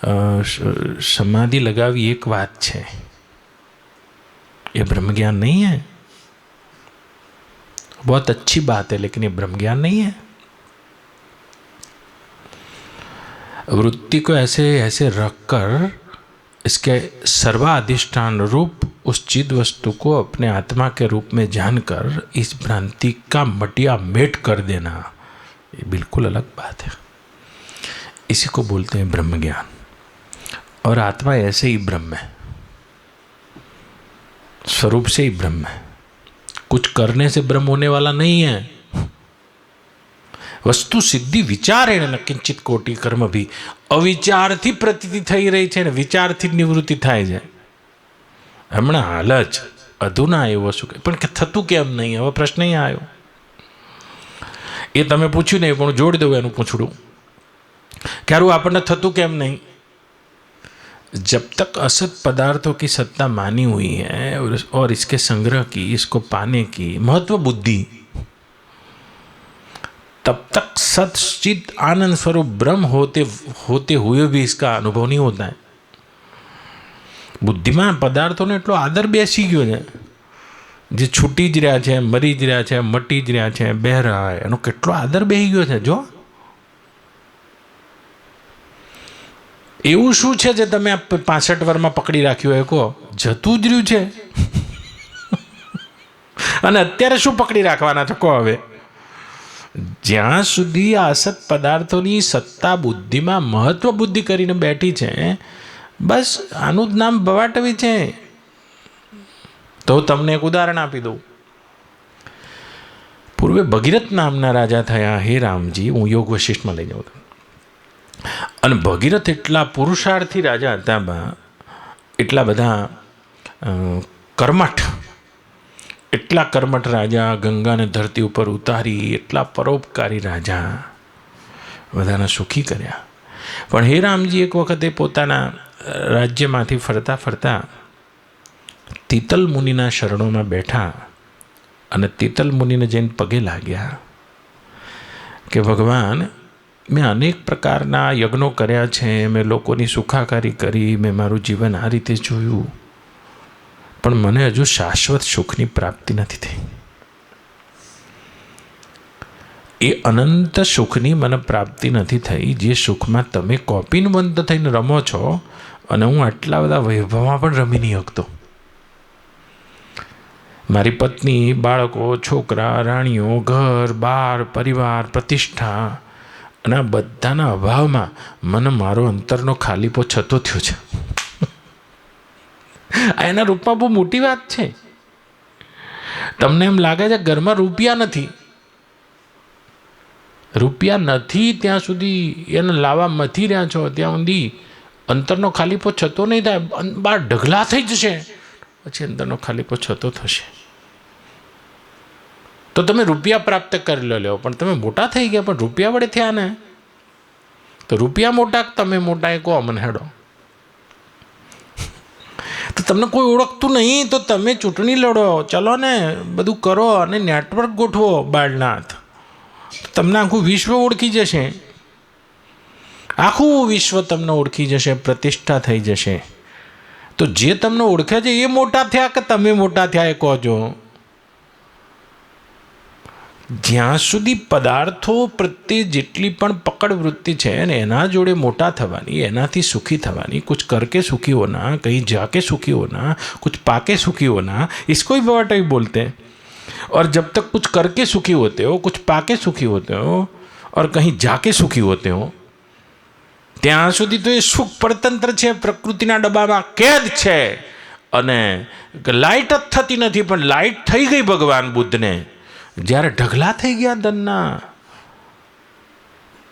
समाधि लगावी एक बात है, ये ब्रह्म ज्ञान नहीं है. बहुत अच्छी बात है, लेकिन ये ब्रह्म ज्ञान नहीं है. वृत्ति को ऐसे ऐसे रखकर इसके सर्वाधिष्ठान रूप उस चिद वस्तु को अपने आत्मा के रूप में जानकर इस भ्रांति का मटिया मेट कर देना, ये बिल्कुल अलग बात है। इसी को बोलते हैं ब्रह्म ज्ञान। और आत्मा ऐसे ही ब्रह्म है, स्वरूप से ही ब्रह्म है, कुछ करने से ब्रह्म होने वाला नहीं है। वस्तु सिद्धि विचारेण न किंचित कोटि कर्म भी, अविचारથી પ્રતીતિ થઈ રહી છે ને વિચારથી નિવૃત્તિ થાય છે। હમણાં હાલ જ અધૂના આવ્યો શું પણ થતું કેમ નહીં, હવે પ્રશ્ન અહીં આવ્યો। એ તમે પૂછ્યું નહીં પણ જોડી દઉં એનું પૂછડું, ક્યારું આપણને થતું કેમ નહીં? जब तक असत पदार्थों की सत्ता मानी हुई है और इसके संग्रह की, इसको पाने की महत्व बुद्धि, तब तक सच्चित आनंद स्वरूप ब्रह्म होते हुए भी इसका अनुभव नहीं होता है। बुद्धिमान पदार्थों ने એટલો આદર બેસી ગયો છે, જે છૂટી જ રહ્યા છે, મરી જ રહ્યા છે, મટી જ રહ્યા છે, બે રહ્યા છે, એનો કેટલો આદર બેસી ગયો છે। જો એવું શું છે જે તમે 65 વર્ષમાં પકડી રાખ્યું હોય, કહો? જતું જ રહ્યું છે અને અત્યારે શું પકડી રાખવાના છો, કહો? હવે જ્યાં સુધી આ અસત પદાર્થોની સત્તા બુદ્ધિમાં મહત્વ બુદ્ધિ કરીને બેઠી છે, બસ આનું જ નામ ભવાટવી છે। તો તમને એક ઉદાહરણ આપી દઉં। પૂર્વે ભગીરથ નામના રાજા થયા। હે રામજી, હું યોગ વશિષ્ઠમાં લઈ જાઉં। અને ભગીરથ એટલા પુરુષાર્થી રાજા હતા, એટલા બધા કર્મઠ, એટલા કર્મઠ રાજા, ગંગાને ધરતી ઉપર ઉતારી, એટલા પરોપકારી રાજા, બધાને સુખી કર્યા। પણ હે રામજી, એક વખતે પોતાના રાજ્યમાંથી ફરતા ફરતા તીતલ મુનિના શરણોમાં બેઠા અને તીતલ મુનિને જઈને પગે લાગ્યા કે ભગવાન, મેં અનેક પ્રકારના યજ્ઞો કર્યા છે, મેં લોકોની સુખાકારી કરી, મેં મારું જીવન આ રીતે જોયું, પણ મને હજુ શાશ્વત સુખની પ્રાપ્તિ નથી થઈ। એ અનંત સુખની મને પ્રાપ્તિ નથી થઈ, જે સુખમાં તમે કોપિનવંત થઈને રમો છો અને હું આટલા બધા વૈભવમાં પણ રમી નહીં શકતો। મારી પત્ની, બાળકો, છોકરા, રાણીઓ, ઘર બાર, પરિવાર, પ્રતિષ્ઠા અને આ બધાના અભાવમાં મને મારો અંતરનો ખાલીપો છતો થયો છે। આ એના રૂપમાં બહુ મોટી વાત છે। તમને એમ લાગે છે ઘરમાં રૂપિયા નથી, રૂપિયા નથી ત્યાં સુધી એને લાવવા મથી રહ્યા છો, ત્યાં સુધી અંતરનો ખાલીપો છતો નહીં થાય, બહાર ઢગલા થઈ જશે, પછી અંતરનો ખાલીપો છતો થશે। તો તમે રૂપિયા પ્રાપ્ત કરી લો, પણ તમે મોટા થઈ ગયા, પણ રૂપિયા વડે થયા ને? તો રૂપિયા મોટા, તમે મોટા, એ કહો મને, હેડો। તો તમને કોઈ ઓળખતું નહીં તો તમે ચૂંટણી લડો, ચલો ને, બધું કરો અને નેટવર્ક ગોઠવો બાળનાથ, તમને આખું વિશ્વ ઓળખી જશે, આખું વિશ્વ તમને ઓળખી જશે, પ્રતિષ્ઠા થઈ જશે। તો જે તમને ઓળખે છે એ મોટા થયા કે તમે મોટા થયા, એ કહોજો। જ્યાં સુધી પદાર્થો પ્રત્યે જેટલી પણ પકડ વૃત્તિ છે ને એના જોડે મોટા થવાની, એનાથી સુખી થવાની, कुछ करके सुखी होना, कहीं जाके सुखी होना, कुछ पाके सुखी होना, इसको ही भवाटवी बोलते हैं। और जब तक कुछ करके सुखी होते हो, कुछ पाके सुखी होते हो और कहीं जाके सुखी होते हो, ત્યાં સુધી તો એ સુખ પરતંત્ર છે, પ્રકૃતિના ડબ્બામાં કેદ છે અને લાઇટ જ થતી નથી। પણ લાઇટ થઈ ગઈ ભગવાન બુદ્ધને જ્યારે ઢગલા થઈ ગયા ધનના,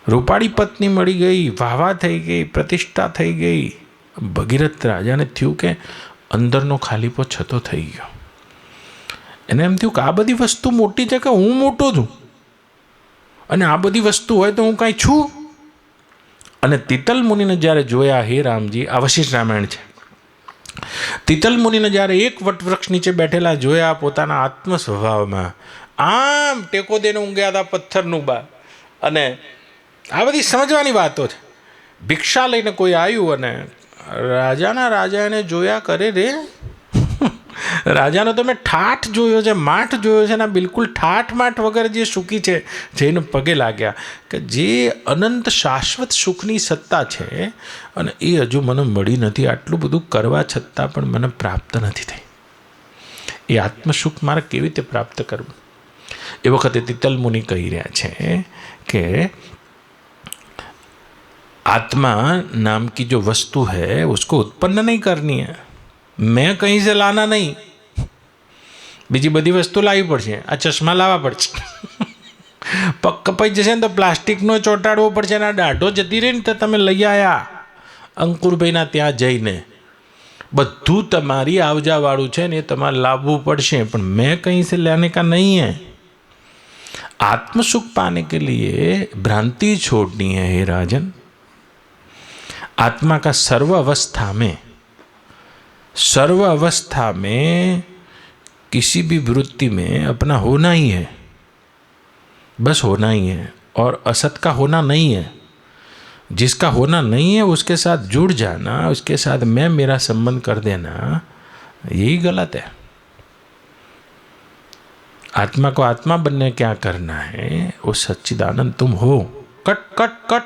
રૂપાળી પત્ની મળી ગઈ, વાવા થઈ ગઈ, પ્રતિષ્ઠા થઈ ગઈ, ભગીરથ રાજાને થયું કે અંદરનો ખાલીપો છતો થઈ ગયો। એને એમ થયું કે આ બધી વસ્તુ મોટી છે કે હું મોટો છું, અને આ બધી વસ્તુ હોય તો હું કાંઈ છું? અને તીતલ મુનિને જ્યારે જોયા, હે રામજી, આ વશિષ્ઠ રામાયણ છે, તીતલ મુનિને જ્યારે એક વટવૃક્ષ નીચે બેઠેલા જોયા, પોતાના આત્મ સ્વભાવમાં આમ ટેકો દઈને ઊંઘ્યા હતા પથ્થરનું બા, અને આ બધી સમજવાની વાતો છે। ભિક્ષા લઈને કોઈ આવ્યું અને રાજાના રાજા એને જોયા કરે રે, રાજાનો તમે ઠાઠ જોયો છે, માઠ જોયો છે, ને બિલકુલ ઠાઠ માઠ વગર જે સુખી છે, જઈને પગે લાગ્યા કે જે અનંત શાશ્વત સુખની સત્તા છે અને એ હજુ મને મળી નથી, આટલું બધું કરવા છતાં પણ મને પ્રાપ્ત નથી થઈ. એ આત્મસુખ મારે કેવી રીતે પ્રાપ્ત કરવું? એ વખતે તિતલ મુનિ કહી રહ્યા છે કે आत्मा नाम की जो वस्तु है उसको उत्पन्न नहीं करनी है, मैं कहीं से लाना नहीं. બીજી બધી વસ્તુ લાવવી પડશે. આ ચશ્મા લાવવા પડશે, પગ કપાઈ જશે ને તો પ્લાસ્ટિકનો ચોંટાડવો પડશે, ને આ દાઢો જતી રહી ને તો તમે લઈ આવ્યા અંકુરભાઈના ત્યાં જઈને. બધું તમારી આવજાવાળું છે ને એ તમારે લાવવું પડશે, પણ મેં કहीं से लाने का नहीं है. आत्मसुख पाने के लिए भ्रांति छोड़नी है हे राजन. आत्मा का सर्व अवस्था में किसी भी वृत्ति में अपना होना ही है, बस होना ही है, और असत का होना नहीं है. जिसका होना नहीं है उसके साथ जुड़ जाना, उसके साथ मैं मेरा संबंध कर देना, यही गलत है. आत्मा को आत्मा बनने क्या करना है? वो सच्चिदानंद तुम हो. Cut cut cut.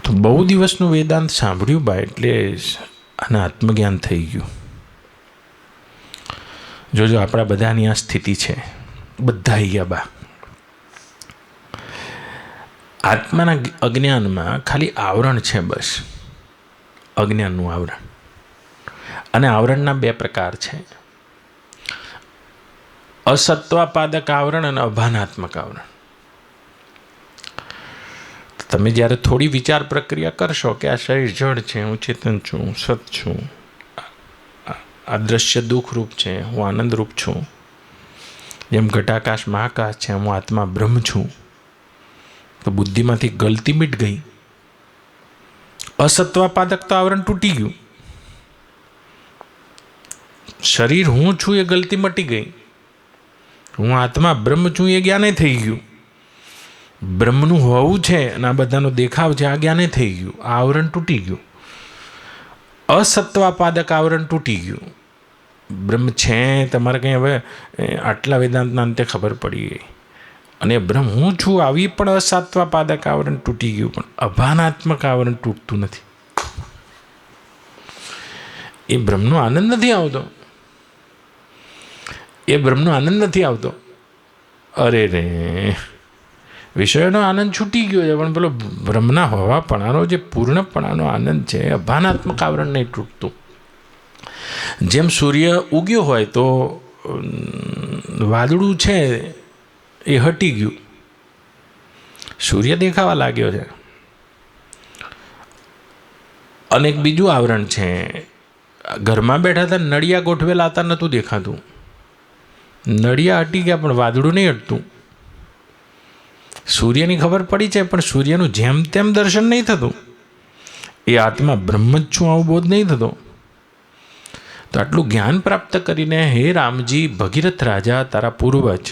તો બહુ દિવસનું વેદાંત સાંભળ્યું બા, એટલે અને આત્મજ્ઞાન થઈ ગયું. જોજો આપણા બધાની આ સ્થિતિ છે, બધા અહીંયા બા. આત્માના અજ્ઞાનમાં ખાલી આવરણ છે, બસ અજ્ઞાનનું આવરણ. અને આવરણના બે પ્રકાર છે, અસત્વાપાદક આવરણ અને અભાનાત્મક આવરણ. તમે જ્યારે થોડી વિચાર પ્રક્રિયા કરશો કે આ શરીર જડ છે, હું ચેતન છું, સત છું, આ દ્રશ્ય દુઃખરૂપ છે, હું આનંદરૂપ છું, જેમ ઘટાકાશ મહાકાશ છે, હું આત્મા બ્રહ્મ છું, તો બુદ્ધિમાંથી ગલતી મીટ ગઈ. અસત્વાપાદકતા આવરણ તૂટી ગયું. શરીર હું છું એ ગલતી મટી ગઈ. હું આત્મા બ્રહ્મ છું એ જ્ઞાને થઈ ગયું. બ્રહ્મનું હોવું છે અને આ બધાનો દેખાવ છે, આ જ્ઞાને થઈ ગયું. આ આવરણ તૂટી ગયું. અસત્વાપાદક આવરણ તૂટી ગયું. બ્રહ્મ છે તમારે કંઈ હવે આટલા વેદાંતના અંતે ખબર પડી ગઈ. અને બ્રહ્મ હું છું આવી પણ અસત્વાપાદક આવરણ તૂટી ગયું, પણ અભાનાત્મક આવરણ તૂટતું નથી. એ બ્રહ્મનો આનંદ નથી આવતો. એ બ્રહ્મનો આનંદ નથી આવતો. અરે રે, વિષયનો આનંદ છૂટી ગયો છે, પણ પેલો બ્રહ્મના હોવાપણાનો જે પૂર્ણપણાનો આનંદ છે, અભાનાત્મક આવરણ નહીં તૂટતું. જેમ સૂર્ય ઉગ્યો હોય તો વાદળું છે એ હટી ગયું, સૂર્ય દેખાવા લાગ્યો છે. અને એક બીજું આવરણ છે, ઘરમાં બેઠા હતા, નળિયા ગોઠવેલા હતા, નહોતું દેખાતું. નળિયા હટી ગયા પણ વાદળું નહીં હટતું. સૂર્યની ખબર પડી છે, પણ સૂર્યનું જેમ તેમ દર્શન નહીં થતું. એ આત્મા બ્રહ્મ જ છું આવું બોધ નહીં થતો. તો આટલું જ્ઞાન પ્રાપ્ત કરીને હે રામજી, ભગીરથ રાજા તારા પૂર્વજ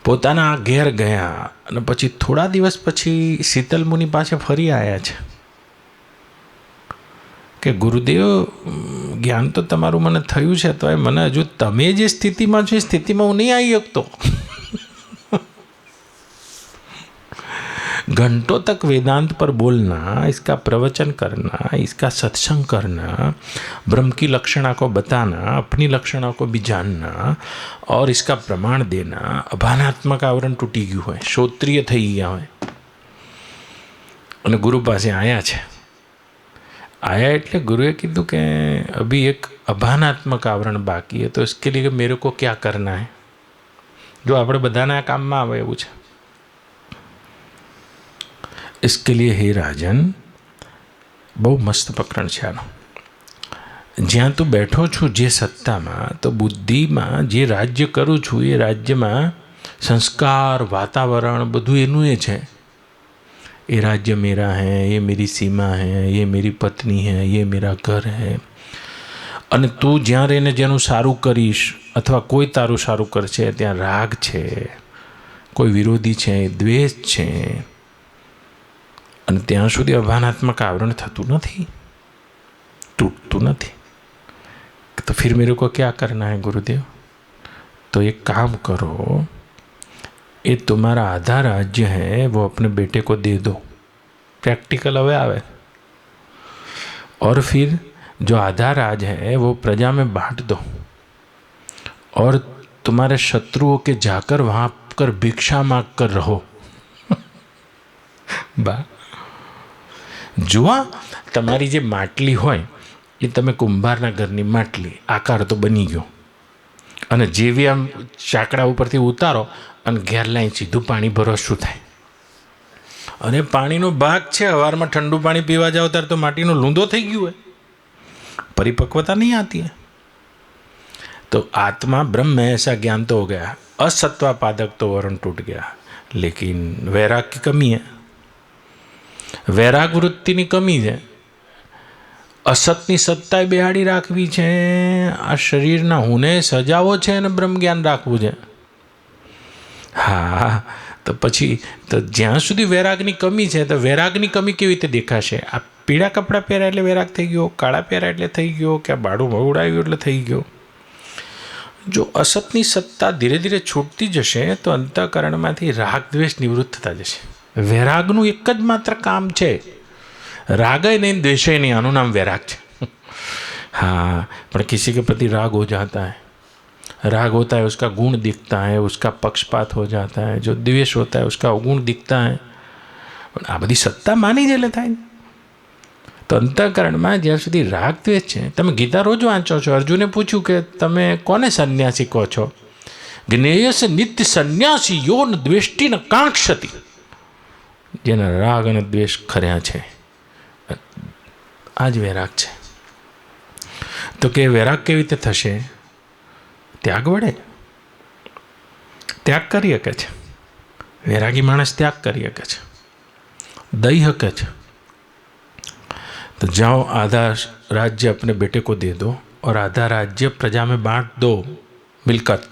પોતાના ઘેર ગયા અને પછી થોડા દિવસ પછી શીતલ મુનિ પાસે ફરી આવ્યા છે કે ગુરુદેવ, જ્ઞાન તો તમારું મને થયું છે, તો મને હજુ તમે જે સ્થિતિમાં છો એ સ્થિતિમાં હું નહીં આવી શકતો. घंटों तक वेदांत पर बोलना, इसका प्रवचन करना, इसका सत्संग करना, ब्रह्म की लक्षणा को बताना, अपनी लक्षणा को भी जानना और इसका प्रमाण देना. अभानात्मक आवरण तूटी गયું હોય, શ્રોત્રિય થઈ ગયા હોય અને ગુરુ પાસે આવ્યા છે. आया એટલે गुरुए કીધું કે अभी एक अभानात्मक आवरण बाकी है, तो इसके लिए मेरे को क्या करना है. जो આપણે બધાના આ કામમાં આવે એવું છે. इसके लिए हे राजन, બહુ મસ્ત પ્રકરણ છે આનો. જ્યાં તું બેઠો છું જે સત્તામાં, તો બુદ્ધિમાં જે રાજ્ય કરું છું એ રાજ્યમાં સંસ્કાર, વાતાવરણ બધું એનું એ છે. ये राज्य मेरा है, ये मेरी सीमा है, ये मेरी पत्नी है, ये मेरा घर है. અને તું જ્યાં રહીને જેનું સારું કરીશ અથવા કોઈ તારું સારું કરશે ત્યાં રાગ છે, કોઈ વિરોધી છે, દ્વેષ છે, અને ત્યાં સુધી અભાનાત્મક આવરણ થતું નથી, टूटતું નથી. तो फिर मेरे को क्या करना है गुरुदेव? तो एक काम करो, ये तुम्हारा आधा राज्य है वो अपने बेटे को दे दो. प्रैक्टिकल हवे आवे. और फिर जो आधा राज है वो प्रजा में बांट दो, और तुम्हारे शत्रुओं के जाकर वहां कर भिक्षा मांग कर रहो. बा जुआ तमारी जे માટલી હોય એ તમે કુંભારના ઘરની માટલી, આકાર તો બની ગયો, અને જેવી આમ ચાકડા ઉપરથી ઉતારો અને ઘેર લાઈ સીધું પાણી ભરો, શું થાય? અને પાણીનો ભાગ છે, સવારમાં ઠંડુ પાણી પીવા જાઓ ત્યારે તો માટીનો લૂંદો થઈ ગયું હોય, परिपक्वता नहीं आती है. तो आत्मा ब्रह्म में ऐसा ज्ञान तो हो गया, असत्वापादक तो वर्ण टूट गया, लेकिन वैराग की कमी है, वैराग वृत्ति की कमी है. असतनी सत्ताए बेहाड़ी राखवी छे, आ शरीरना हुने सजावो छे ने ब्रह्म ज्ञान राखवू छे. हाँ, तो पछी तो ज्यां सुधी वैरागनी कमी है, तो वैरागनी कमी केवी रीते देखाशे? आ पीड़ा कपड़ा पहेर्या एटले वैराग थई गयो, काळा पहेर्या एटले थई गयो, क्या बाड़ू मवडाव्युं एटले थई गयो? जो असतनी सत्ता धीरे धीरे छूटती जशे तो अंतःकरणमांथी राग द्वेष निवृत्त थता जशे. वैरागनुं एक ज मात्र काम छे, रागय नहीं द्वेषय नहीं, आनुं नाम वैराग छे. हाँ, पर किसी के प्रति राग हो जाता है, राग होता है उसका गुण दिखता है, उसका पक्षपात हो जाता है. जो द्वेष होता है उसका अवगुण दिखता है. पण आ बधी सत्ता मानी जेले थाय. तो अंतःकरणमां ज्यां सुधी राग द्वेष छे, तमे गीता रोज वांचो छो. अर्जुने पूछ्युं के तमे कोने सन्यासी कहो छो? ज्ञेयस्य नित्य सन्यासी यो न द्वेष्टि न कांक्षति. जेना राग अने द्वेष खर्या छे, आज वैराग छे. तो के वैराग केवी रीते थशे? त्याग वडे. त्याग करी शके छे. वैरागी माणस त्याग करी शके छे, दई शके छे. तो जाओ, आधा राज्य अपने बेटे को दे दो और आधा राज्य प्रजा में बांट दो, मिलकत,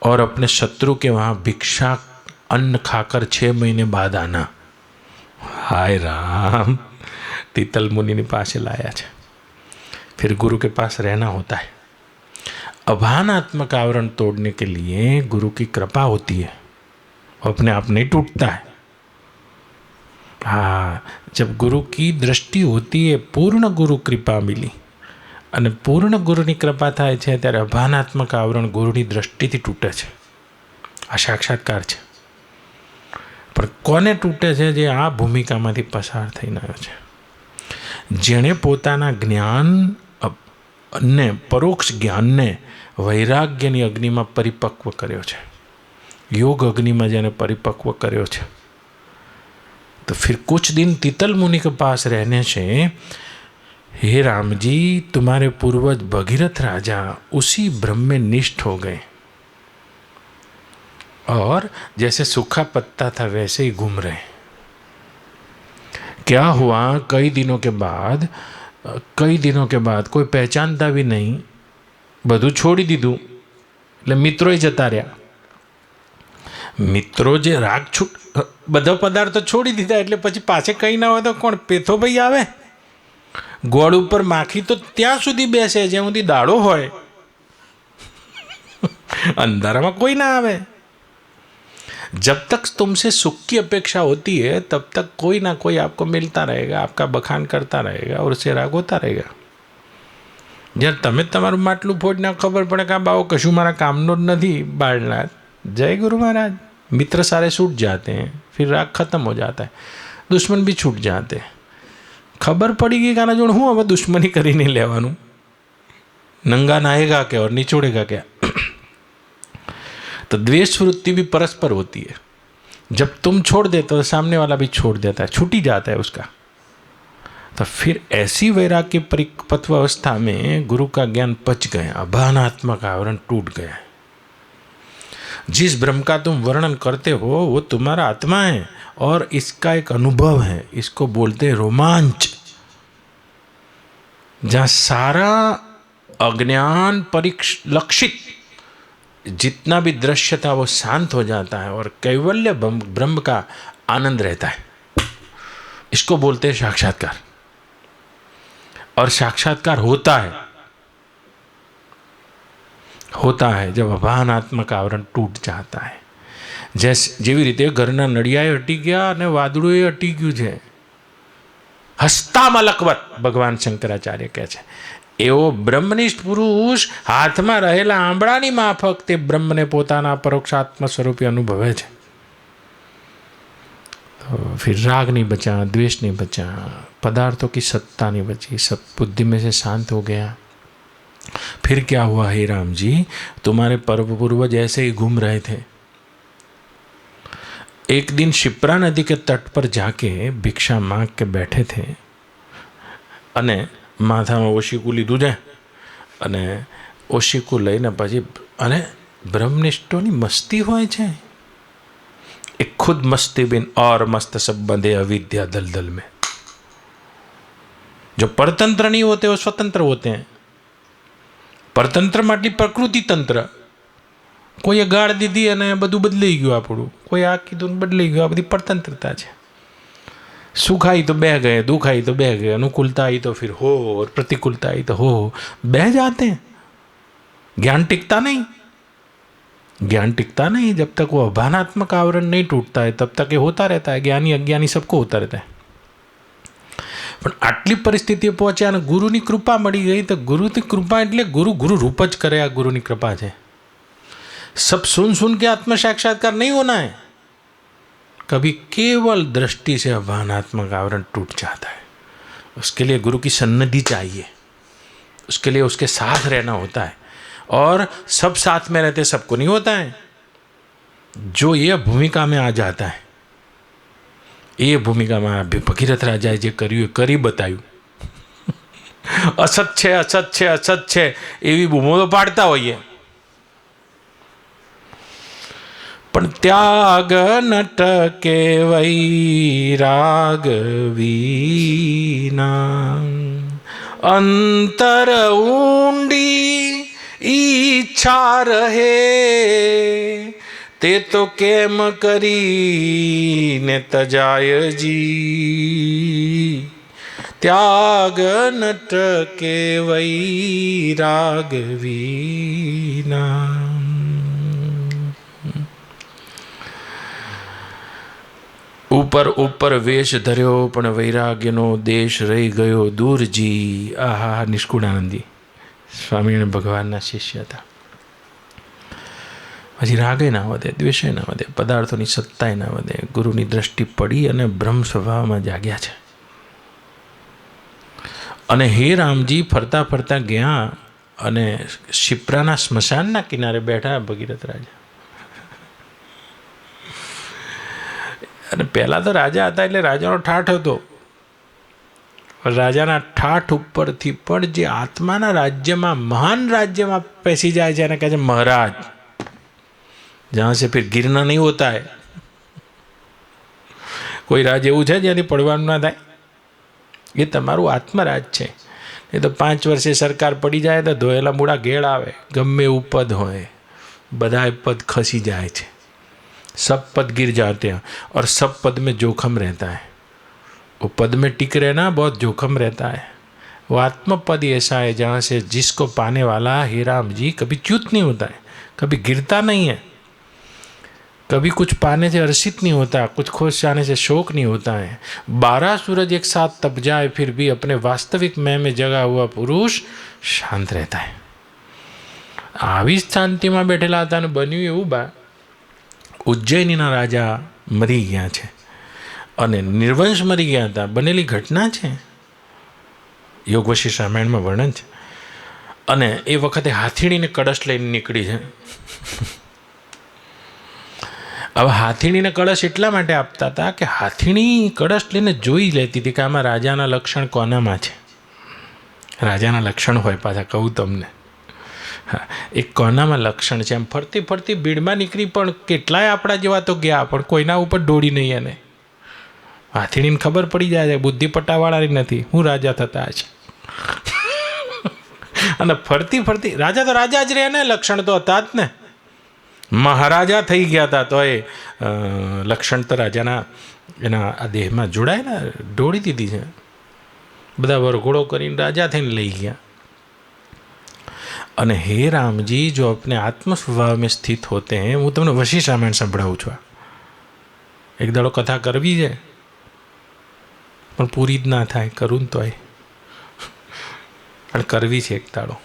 और अपने शत्रु के वहाँ भिक्षा अन्न खाकर 6 महीने बाद आना. हाय राम, तीतल मुनि ने पास लाया है. फिर गुरु के पास रहना होता है. अभानात्मक आवरण तोड़ने के लिए गुरु की कृपा होती है, अपने आप नहीं टूटता है. हाँ, जब गुरु की दृष्टि होती है, पूर्ण गुरु कृपा मिली અને પૂર્ણ ગુરુની કૃપા થાય છે ત્યારે અભાનાત્મક આવરણ ગુરુની દૃષ્ટિથી તૂટે છે. આ સાક્ષાત્કાર છે. પણ કોને તૂટે છે? જે આ ભૂમિકામાંથી પસાર થઈને આવ્યો છે, જેણે પોતાના જ્ઞાનને, પરોક્ષ જ્ઞાનને વૈરાગ્યની અગ્નિમાં પરિપક્વ કર્યો છે, योग अग्निમાં જેને પરિપક્વ કર્યો છે. तो फिर कुछ दिन तीतल मुनि के पास रहने से, हे राम जी, तुम्हारे पूर्वज भगीरथ राजा उसी ब्रह्म में निष्ठ हो गए, और जैसे सूखा पत्ता था वैसे ही घूम रहे. क्या हुआ? कई दिनों के बाद कोई पहचानता भी नहीं, બધું છોડી દીધું, એટલે મિત્રોય જતા રહ્યા. મિત્રો જે રાગ છૂટ, બધા પદાર્થો છોડી દીધા એટલે પછી પાછે કંઈ ના હોય તો કોણ પેથો ભાઈ આવે? ગોળ ઉપર માખી તો ત્યાં સુધી બેસે જ્યાં સુધી દાડો હોય, અંધારામાં कोई ना आवे. जब तक तुमसे सुख की अपेक्षा होती है तब तक कोई ना कोई आपको मिलता रहेगा, आपका बखान करता रहेगा और उससे राग होता रहेगा. જ્યારે તમે તમારું માટલું ફોડીને ખબર પડે કે આ બાવો કશું મારા કામનો જ નથી, બાળનાર, जय गुरु महाराज, मित्र सारे छूट जाते हैं, फिर राग खत्म हो जाता है, दुश्मन भी छूट जाते हैं. खबर पड़ी गई गाना जोड़ हूँ अब दुश्मनी करी नहीं लेवानू, नंगा नहाएगा क्या और निचोड़ेगा क्या. तो द्वेष वृत्ति भी परस्पर होती है. जब तुम छोड़ देते हो सामने वाला भी छोड़ देता है, छूटी जाता है उसका. तो फिर ऐसी वैराग की परिपक्व अवस्था में गुरु का ज्ञान पच गया, अभानात्मक आवरण टूट गया. जिस ब्रह्म का तुम वर्णन करते हो वो तुम्हारा आत्मा है और इसका एक अनुभव है, इसको बोलते हैं रोमांच. जहाँ सारा अज्ञान परिलक्षित जितना भी दृश्य था वो शांत हो जाता है और कैवल्य ब्रह्म का आनंद रहता है। इसको बोलते हैं साक्षात्कार। और साक्षात्कार होता है जब અભાનાત્મક આવરણ તૂટ જાતા है। જેવી રીતે ઘરના નળિયાએ હટી ગયા અને વાદળું એ હટી ગયું છે, હસતા મલકવત ભગવાન શંકરાચાર્ય કહે છે, એવો બ્રહ્મનિષ્ઠ પુરુષ હાથમાં રહેલા આંબળાની માફક તે બ્રહ્મને પોતાના પરોક્ષાત્મ સ્વરૂપે અનુભવે છે। तो फिर राग नहीं बचा, द्वेष नहीं बचा, पदार्थों की सत्ता नहीं बची, सब बुद्धि में से शांत हो गया। फिर क्या हुआ हे राम जी, तुम्हारे पूर्वज ऐसे ही घूम रहे थे। एक दिन शिप्रा नदी के तट पर जाके भिक्षा मांग के बैठे थे અને માથામાં ઓશીકું લીધું છે અને ઓશીકું લઈને પછી અને બ્રહ્મનિષ્ઠોની મસ્તી હોય છે। एक खुद मस्ती बिन और मस्त सब बंधे अविद्या दलदल में। जो परतंत्र नहीं होते वो स्वतंत्र होते हैं। परतंत्र माटली प्रकृति तंत्र। कोई गाड़ दीधी અને બધું બદલાઈ ગયું આપણું, કોઈ આ કીધું બદલાઈ ગયું, આ બધી परतंत्रता છે। सुख आई तो बह गए, दुख आई तो बह गए, अनुकूलता आई तो फिर हो और प्रतिकूलता आई तो हो, बह जाते हैं। ज्ञान टिकता नहीं, ज्ञान टिकता नहीं जब तक वो अभानात्मक आवरण नहीं टूटता है, तब तक ये होता रहता है। ज्ञानी अज्ञानी सबको होता रहता है। પણ આટલી પરિસ્થિતિએ પહોંચ્યા અને ગુરુની કૃપા મળી ગઈ તો ગુરુની કૃપા એટલે ગુરु रूप ज करे। आ गुरुनी कृपा है। सब सुन के आत्म साक्षात्कार नहीं होना है। कभी केवल दृष्टि से अभानात्मक आवरण टूट जाता है। उसके लिए गुरु की सन्निधि चाहिए, उसके लिए उसके साथ रहना होता है। और सब साथ में रहते सबको नहीं होता है। जो ये भूमिका में आ जाता है, ये भूमिका में भगीरथ राजाए जे कर्યું કરી બતાવ્યું। असत છે असत છે असत છે એવી બૂમો તો પાડતા હોઈએ, પણ ત્યાગ નટકે વૈરાગ વિના અંતર ઊંડી ઈચ્છા રહે તે તો કેમ કરીને તજાયજી। त्याग नटके वैराग वीना। ऊपर ऊपर वेश धर्यो पण वैराग्यनो देश रही गयो दूर जी। आहा, निष्कुळानंदी स्वामीनारायण भगवानना शिष्य था। हजी रागे ना वधे, द्वेषे ना वधे, पदार्थों की सत्ताए ना वधे। गुरुनी दृष्टि पड़ी अने ब्रह्म स्वभाव में जाग्या छे। अने हे रामजी फरता फरता गया अने शिप्राना स्मशानना किनारे बैठा भगीरथ राजा। अने पहला तो राजा हता एटले राजानो ठाठ हतो। राजाना ठाठ उपरथी पण जे आत्माना राज्यमां, महान राज्यमां पेसी जाय छे, एने कहे छे महाराज, जहाँ से फिर गिरना नहीं होता है। कोई राज एवं है ज्यांथी पड़वानुं ना थाय। ये तमारू आत्मराज है। नहीं तो 5 वर्षे सरकार पड़ी जाए तो धोएला मूड़ा घेड़ आवे, गमे एवं पद होय, बधाए पद खसी जाए छे, सब पद गिर जाते हैं और सब पद में जोखम रहता है। वो पद में टिक रहना बहुत जोखम रहता है। वो आत्मपद ऐसा है जहाँ से जिसको पाने वाला हे राम जी कभी च्युत नहीं होता है, कभी गिरता नहीं है, कभी कुछ पाने से हर्षित नहीं होता, कुछ खुश जाने से शोक नहीं होता है। 12 सूरज एक साथ तप जाए फिर भी अपने वास्तविक मैं में जगा हुआ पुरुष शांत रहता है। आवी शांति में बैठेला था। बन्यु एवं बा, उज्जैनीना राजा मरी गया छे अने निर्वंश मरी गया था। बनेली घटना है, योग वशिष्ठ रामायण में वर्णन है। अने ए वखते हाथीनी ने कड़श लईने निकળી है। अब हाथीनी ने कड़श एटला माटे आपता था कि हाथीनी कड़श लईने जोई लेती थी कि आमां राजाना लक्षण कोनामां छे। राजाना लक्षण होय, पाछा कहूं तमने। हाँ, एक कोनामां लक्षण छे। एम फरती फरती भीड़मां निकળી पण केटलाय आपणा जेवा तो गया पण कोईना उपर दौड़ी नहीं। एने हाथीनी ने खबर पड़ी जाए बुद्धि पट्टावाळानी नथी, हुं राजा थता छे। अने फरती फरती राजा तो राजा ज रहे ने, लक्षण तो हता ज ने। મહારાજા થઈ ગયા હતા તો એ લક્ષણ તો રાજાના એના આ દેહમાં જોડાય ને, ઢોળી દીધી છે. બધા વરઘોડો કરીને રાજા થઈને લઈ ગયા. અને હે રામજી, જો अपने आत्म स्वभाव में स्थित होते हैं, હું તમને વશિષ્ઠ રામાયણ સંભળાવું છું. એક દાડો કથા કરવી છે પણ પૂરી જ ના થાય, કરું ને તોય પણ કરવી છે એક દાડો.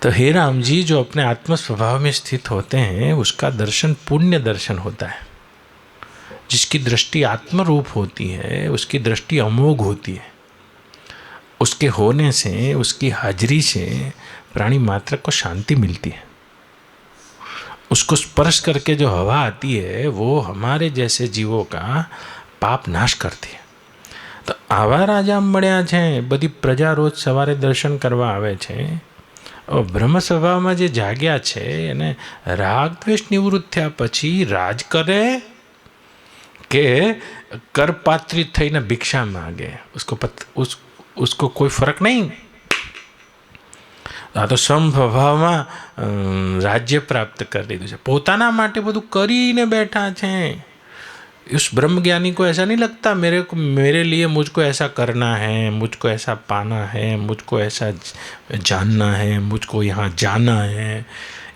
तो हे राम जी, जो अपने आत्म स्वभाव में स्थित होते हैं उसका दर्शन पुण्य दर्शन होता है. जिसकी दृष्टि आत्म रूप होती है उसकी दृष्टि अमोघ होती है. उसके होने से, उसकी हाजिरी से प्राणी मात्र को शांति मिलती है. उसको स्पर्श करके जो हवा आती है वो हमारे जैसे जीवों का पाप नाश करती है. तो आवा राजा મળ્યા છે, બધી પ્રજા રોજ સવારે દર્શન કરવા આવે છે. બ્રહ્મ સ્વભાવમાં જે જાગ્યા છે એને રાગ દ્વેષ નિવૃત્ત થયા પછી રાજ કરે કે કરપાત્રિત થઈને ભિક્ષા માગે, उसको कोई फर्क नहीं. આ તો સમભાવમાં રાજ્ય પ્રાપ્ત કરી લીધું છે, પોતાના માટે બધું કરીને બેઠા છે. उस ब्रह्म ज्ञानी को ऐसा नहीं लगता मेरे लिए मुझको ऐसा करना है, मुझको ऐसा पाना है, मुझको ऐसा जानना है, मुझको यहाँ जाना है,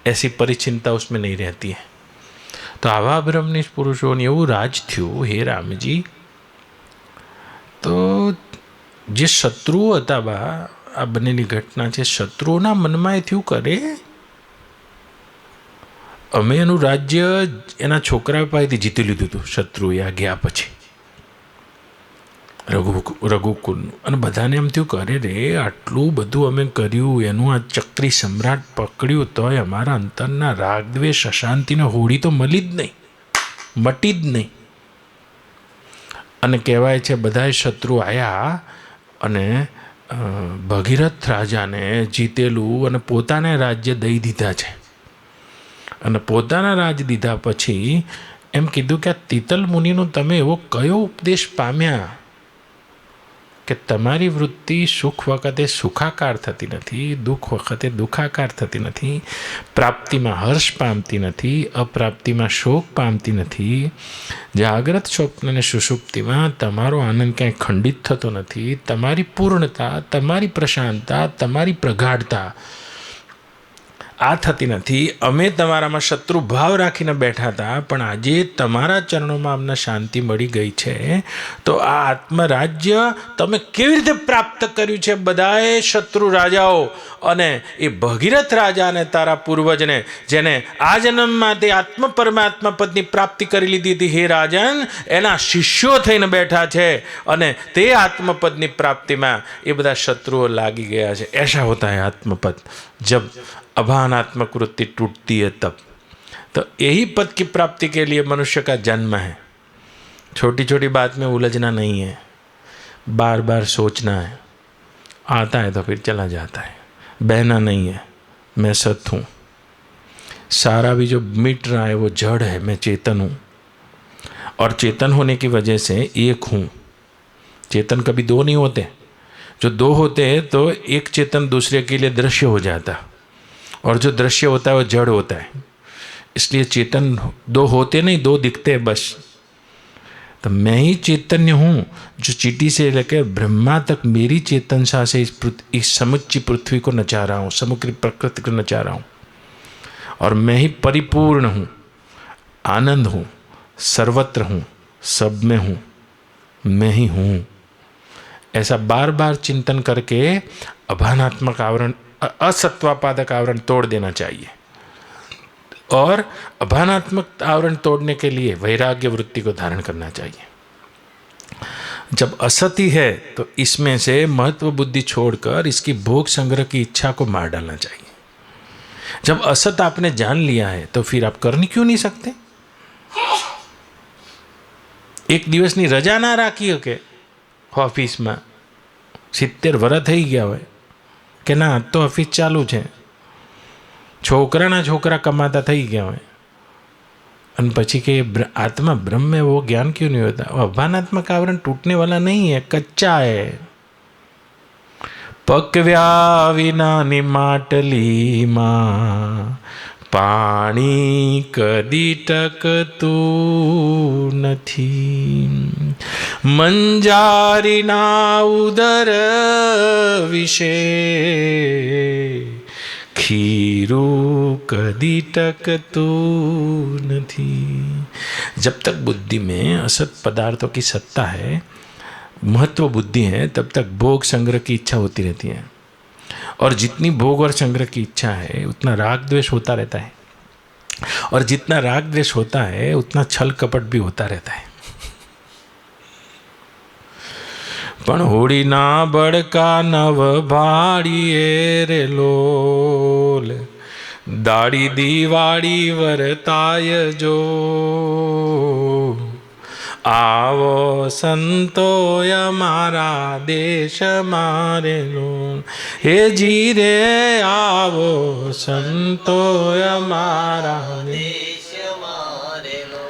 ऐसी परिचिंता उसमें नहीं रहती है. तो आवा ब्रह्मनिष्ठ पुरुषोने એવું રાજ થયું. હે રામજી, તો જે શત્રુઓ હતા, આ બનેલી ઘટના છે, શત્રુઓના મનમાં એ થયું કરે અમે એનું રાજ્ય એના છોકરા પાસેથી જીતી લીધું હતું શત્રુએ આ ગયા પછી, રઘુકુલનું. અને બધાને એમ થયું કરે રે આટલું બધું અમે કર્યું, એનું આ ચક્રી સમ્રાટ પકડ્યું તોય અમારા અંતરના રાગદ્વેષ અશાંતિને હોળી તો મળી જ નહીં, મટી જ નહીં. અને કહેવાય છે બધાએ શત્રુ આવ્યા અને ભગીરથ રાજાને જીતેલું અને પોતાને રાજ્ય દઈ દીધા છે. અને પોતાના રાજ દીધા પછી એમ કીધું કે આ તીતલ મુનિનો તમે એવો કયો ઉપદેશ પામ્યા કે તમારી વૃત્તિ સુખ વખતે સુખાકાર થતી નથી, દુઃખ વખતે દુઃખાકાર થતી નથી, પ્રાપ્તિમાં હર્ષ પામતી નથી, અપ્રાપ્તિમાં શોક પામતી નથી, જાગ્રત સ્વપ્ન અને સુષુપ્તિમાં તમારો આનંદ ક્યાંય ખંડિત થતો નથી, તમારી પૂર્ણતા, તમારી પ્રશાંતતા, તમારી પ્રગાઢતા આ થતી નથી. અમે તમારામાં શત્રુ ભાવ રાખીને બેઠા હતા પણ આજે તમારા ચરણોમાં અમને શાંતિ મળી ગઈ છે. તો આ આત્મરાજ્ય તમે કેવી રીતે પ્રાપ્ત કર્યું છે બધાએ શત્રુ રાજાઓ અને એ ભગીરથ રાજાને તારા પૂર્વજને જેને આ જન્મમાં તે આત્મ પરમાત્મા પદની પ્રાપ્તિ કરી લીધી હતી, હે રાજન, એના શિષ્યો થઈને બેઠા છે અને તે આત્મપદની પ્રાપ્તિમાં એ બધા શત્રુઓ લાગી ગયા છે. ऐसा होता है आत्मपद जब अभानात्मक वृत्ति टूटती है तब. तो यही पद की प्राप्ति के लिए मनुष्य का जन्म है. छोटी छोटी बात में उलझना नहीं है, बार बार सोचना है, आता है तो फिर चला जाता है, बहना नहीं है. मैं सत हूँ, सारा भी जो मिट रहा है वो जड़ है, मैं चेतन हूँ और चेतन होने की वजह से एक हूँ. चेतन कभी दो नहीं होते, जो दो होते हैं तो एक चेतन दूसरे के लिए दृश्य हो जाता और जो दृश्य होता है वो जड़ होता है. इसलिए चेतन दो होते नहीं, दो दिखते हैं बस. तो मैं ही चैतन्य हूँ जो चींटी से लेकर ब्रह्मा तक मेरी चेतनता से इस समुच्ची पृथ्वी को नचा रहा हूँ, समग्र प्रकृति को नचा रहा हूँ. और मैं ही परिपूर्ण हूँ, आनंद हूँ, सर्वत्र हूँ, सब में हूँ, मैं ही हूँ. ऐसा बार बार चिंतन करके अभानात्मक आवरण, असत्वापादक आवरण तोड़ देना चाहिए. और अभानात्मक आवरण तोड़ने के लिए वैराग्य वृत्ति को धारण करना चाहिए. जब असति है तो इसमें से महत्व बुद्धि छोड़कर इसकी भोग संग्रह की इच्छा को मार डालना चाहिए. जब असत आपने जान लिया है तो फिर आप कर क्यों नहीं सकते? एक दिवसनी रजा ना राखी के ऑफिसમાં 70 વર્ષ થઈ ગયા હોય કે ના તો ઓફિસ ચાલુ છે, છોકરાના છોકરા કમાતા થઈ ગયા હોય અને પછી કે आत्मा ब्रह्म में वो ज्ञान क्यों नहीं होता? अभानात्मक आवरण टूटने वाला नहीं है, कच्चा है. પકવ્યા વિનાની માટલીમાં પાણી કદી ટકતું નથી, મંજારીના ઉદર વિશે खीरू कदी टकतू नहीं। जब तक बुद्धि में असत पदार्थों की सत्ता है, महत्व बुद्धि है, तब तक भोग संग्रह की इच्छा होती रहती है, और जितनी भोग और संग्रह की इच्छा है उतना राग द्वेष होता रहता है, और जितना राग द्वेष होता है उतना छल कपट भी होता रहता है। पण होड़ीना बड़का नव भाड़िए रे लोल, दाड़ी दीवाड़ी वरताय जो, आवो संतोय मारा देश मारे लोल, हे जी रे आवो संतोय मारा देश मारे लोल,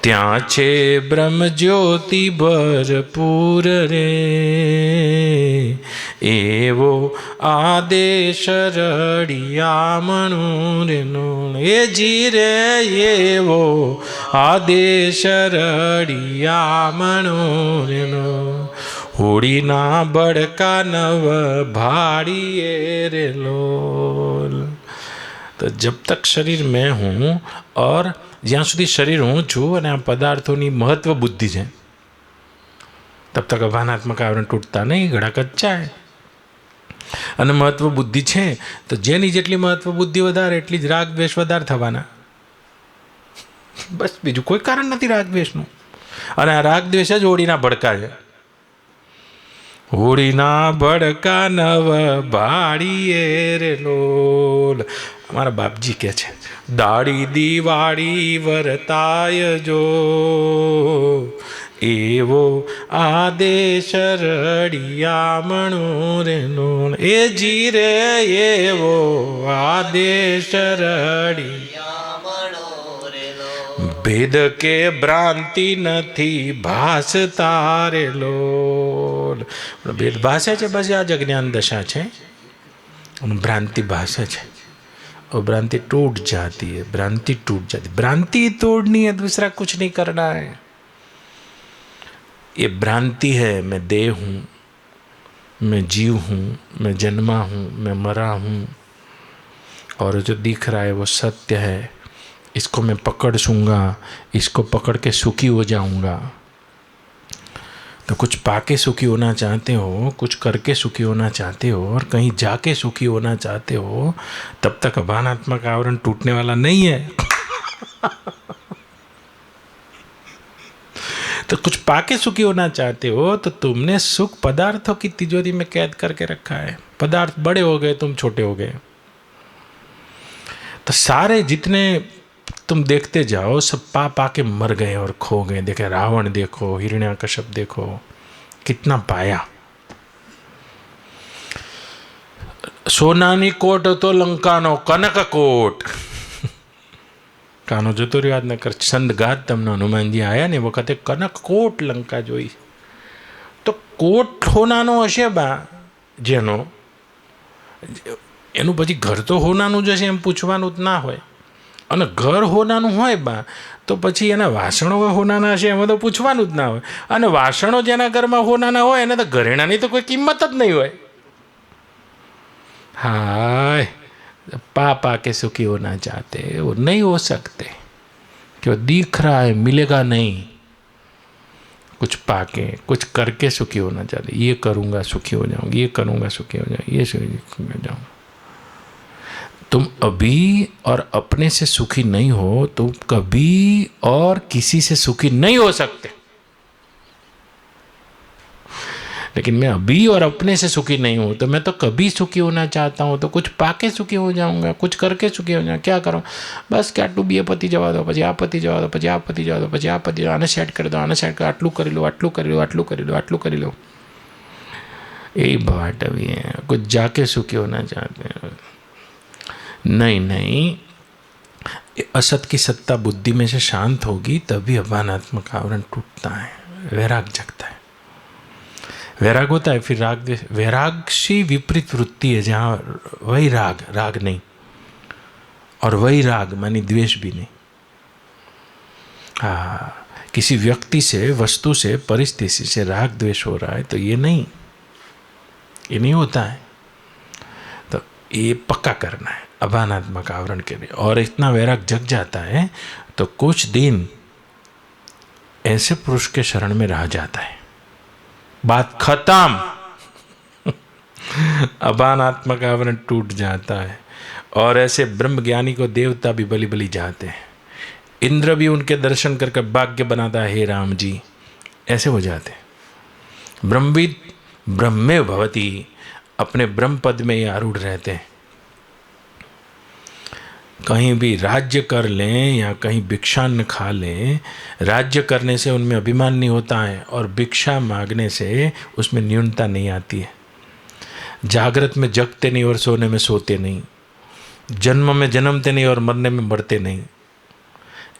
ત્યાં છે બ્રહ્મ જ્યોતિ ભરપૂર રે, એવો આદેશ રડિયામણું રે નૂણ, એ જી રે એવો આદેશ રડિયામણું રે નૂણ, હોળીના બડકા નવ ભાડીએ રે લોલ। तो जब तक शरीर में हूँ और જ્યાં સુધી શરીર હું છું અને આ પદાર્થોની મહત્વ બુદ્ધિ છે, તબ તક અભાનાત્મક આવરણ તૂટતા નહીં, ઘડા કચ્ચા હે। અને મહત્વ બુદ્ધિ છે તો જેની જેટલી મહત્વ બુદ્ધિ વધારે એટલી જ રાગ દ્વેષ વધારે થવાના, બસ બીજું કોઈ કારણ નથી રાગ દ્વેષનું। અને આ રાગ દ્વેષ જ હોળીના ભડકા છે। હોળીના ભડકા નવ ભાડીએ રે લોલ, हमारा बाप जी क्या है, दाड़ी दीवाड़ी वरताय जो, एवो आदेश रडियामणुं रे नूण, ए जी रे एवो आदेश रडियामणुं रे नूण, भेद के भ्रांति નથી ભાસતા રે લોલ। भेद भाषे છે बस આ અજ્ઞાન દશા છે, भ्रांति भाषे છે, और भ्रांति टूट जाती है, भ्रांति टूट जाती, भ्रांति तोड़नी है, दूसरा कुछ नहीं करना है। ये भ्रांति है मैं देह हूँ, मैं जीव हूँ, मैं जन्मा हूँ, मैं मरा हूँ, और जो दिख रहा है वो सत्य है, इसको मैं पकड़ सूंगा, इसको पकड़ के सुखी हो जाऊंगा। तो कुछ पाके सुखी होना चाहते हो, कुछ करके सुखी होना चाहते हो, और कहीं जाके सुखी होना चाहते हो, तब तक अभानात्मक आवरण टूटने वाला नहीं है। तो कुछ पाके सुखी होना चाहते हो तो तुमने सुख पदार्थों की तिजोरी में कैद करके रखा है। पदार्थ बड़े हो गए, तुम छोटे हो गए। तो सारे जितने तुम देखते जाओ सब पा के मर गए और खो गए। देखे रावण देखो, हिरण्यकश्यप देखो, कितना पाया। सोनानी कोट तो लंकानो कनक कोट। કાનો જતો રહ્યો યાદનગર છંદ ગાત તમને હનુમાનજી આવ્યા ને વખતે કનક કોટ લંકા જોઈ। તો કોટ હોનાનો હશે બા જેનો, એનું પછી ઘર તો હોનાનું જ હશે એમ પૂછવાનું જ ના હોય। અને ઘર હોનાનું હોય બા તો પછી એના વાસણો હોનાના હશે એમાં તો પૂછવાનું જ ના હોય। અને વાસણો જેના ઘરમાં હોનાના હોય એને તો ઘરેણાની તો કોઈ કિંમત જ નહીં હોય। હાય पापा के सुखी होना चाहते वो नहीं हो सकते, क्यों दिख रहा है मिलेगा नहीं। कुछ पाके कुछ करके सुखी होना चाहते, ये करूँगा सुखी हो जाऊँगा, ये करूँगा सुखी हो जाऊँगा, ये सुखी हो जाऊँगा। तुम अभी और अपने से सुखी नहीं हो, तुम कभी और किसी से सुखी नहीं हो सकते। लेकिन मैं अभी और अपने से सुखी नहीं हूँ, तो मैं तो कभी सुखी होना चाहता हूँ, तो कुछ पाके सुखी हो जाऊँगा, कुछ करके सुखी हो जाऊँगा। क्या करूँ, बस क्या टू बी पति जवा दो, પછી આ પતિ જવા દો, પછી આ પતિ જવા દો, પછી આ પતિ આને સેટ કરી દો, આને સેટ કરી, આટલું કરી લો, આટલું કરી લો, આટલું કરી લો, આટલું કરી લો। यही बात अभी है, कुछ जाके सुखी होना चाहते हैं। नहीं नहीं, असत की सत्ता बुद्धि में से शांत होगी तभी अभानात्मक आवरण टूटता है, वैराग जगता है। वैराग होता है, फिर राग द्वेष। वैराग सी विपरीत वृत्ति है, जहाँ वही राग, राग नहीं। और वैराग मानी द्वेष भी नहीं। हाँ, किसी व्यक्ति से, वस्तु से, परिस्थिति से राग द्वेष हो रहा है तो ये नहीं होता है। तो ये पक्का करना है अभानात्मक आवरण के लिए। और इतना वैराग जग जाता है तो कुछ दिन ऐसे पुरुष के शरण में रह जाता है, बात खत्म। अभानात्मक आवरण टूट जाता है। और ऐसे ब्रह्म ज्ञानी को देवता भी बलि बलि जाते हैं। इंद्र भी उनके दर्शन करके भाग्य बनाता है, हे राम जी, ऐसे हो जाते हैं। ब्रह्मविद ब्रह्मे भवति, अपने ब्रह्म पद में ही आरूढ़ रहते हैं। कहीं भी राज्य कर लें या कहीं भिक्षान्न खा लें, राज्य करने से उनमें अभिमान नहीं होता है और भिक्षा मांगने से उसमें न्यूनता नहीं आती है। जागृत में जगते नहीं और सोने में सोते नहीं, जन्म में जन्मते नहीं और मरने में मरते नहीं।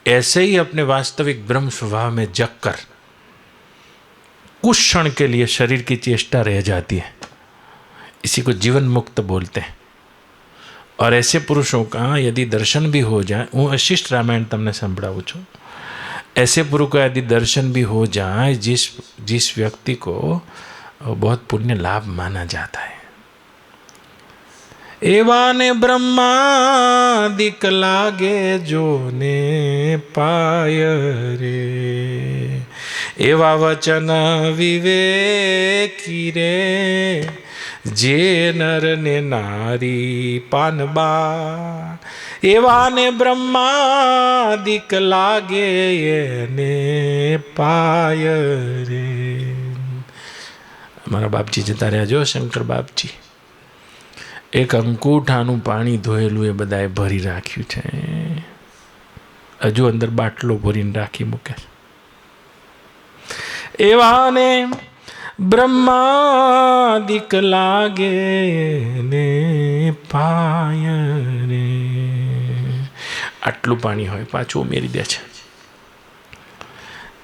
ऐसे ही अपने वास्तविक ब्रह्म स्वभाव में जग कर कुछ क्षण के लिए शरीर की चेष्टा रह जाती है। इसी को जीवन मुक्त बोलते हैं। और ऐसे पुरुषों का यदि दर्शन भी हो जाए, वो अशिष्ट रामायण तमने संभળાવું છું, ऐसे पुरुष का यदि दर्शन भी हो जाए जिस व्यक्ति को बहुत पुण्य लाभ माना जाता है। एवाने ब्रह्मादिक लागे जो ने पाय रे, एवा वचन विवेकी रे, जे नर ने नारी पानबा, एवाने ब्रह्मादिक लागे ने पाय रे। हमारा बाप जी जता रह्या जो शंकर बाप जी, एक अंगूठाનું પાણી ધોયેલું એ બધાએ ભરી રાખ્યું છે, હજુ અંદર બાટલો ભરીને રાખી મૂકે છે। એવાને બ્રહ્માદિક લાગે ને પાય રે, આટલું પાણી હોય પાછું ઉમેરી દે છે।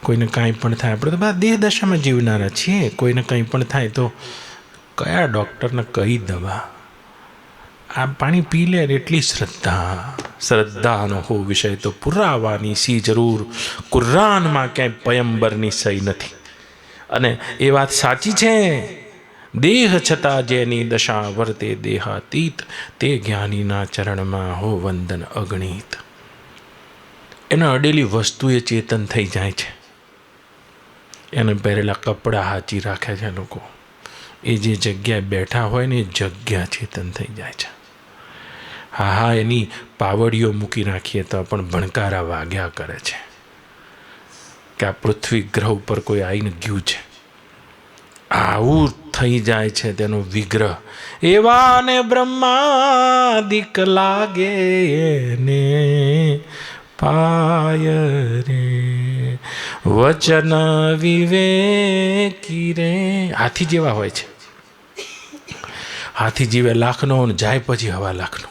કોઈને કાંઈ પણ થાય, આપણે તો બધા દેહ દશામાં જીવનારા છીએ, કોઈને કંઈ પણ થાય તો કયા ડૉક્ટરને કઈ દવા, આ પાણી પી લે એટલી શ્રદ્ધાનો હો વિષય તો પુરાવાની સી જરૂર, કુરાનમાં ક્યાંય પયંબરની સહી નથી। અને એ વાત સાચી છે, દેહ છતાં જેની દશા વર્તે દેહાતીત, તે જ્ઞાનીના ચરણમાં હો વંદન અગણિત। એના અડેલી વસ્તુ એ ચેતન થઈ જાય છે। એને પહેરેલા કપડાં હાચી રાખ્યા છે લોકો, એ જે જગ્યાએ બેઠા હોય ને એ જગ્યા ચેતન થઈ જાય છે। હા હા, એની પાવડીઓ મૂકી રાખીએ તો પણ ભણકારા વાગ્યા કરે છે કે આ પૃથ્વી ગ્રહ ઉપર કોઈ આવીને ગયું છે। આવું થઈ જાય છે તેનો વિગ્રહ। એવાને બ્રહ્માદિક લાગે ને પાય રે, વચન વિવેકી રે। હાથી જેવા હોય છે, હાથી જીવે લાખનો ને જાય પછી હવા લાખનો।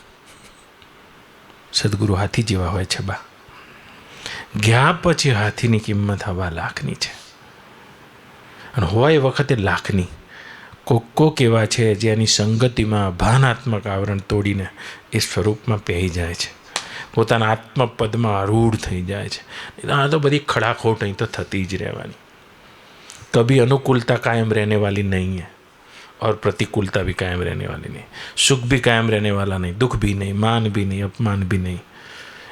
સદગુરુ હાથી જેવા હોય છે બા, ગયા પછી હાથીની કિંમત હવા લાખની છે અને હોય વખતે લાખની। કોક એવા છે જેની સંગતિમાં ભાનાત્મક આવરણ તોડીને એ સ્વરૂપમાં પહેરી જાય છે, પોતાના આત્મપદમાં આરૂઢ થઈ જાય છે। આ તો બધી ખડાખોટ અહીં તો થતી જ રહેવાની। કભી अनुकूलता कायम रहने वाली नहीं है और प्रतिकूलता भी कायम रहने वाली नहीं। सुख भी कायम रहने वाला नहीं, दुख भी नहीं, मान भी नहीं, अपमान भी नहीं,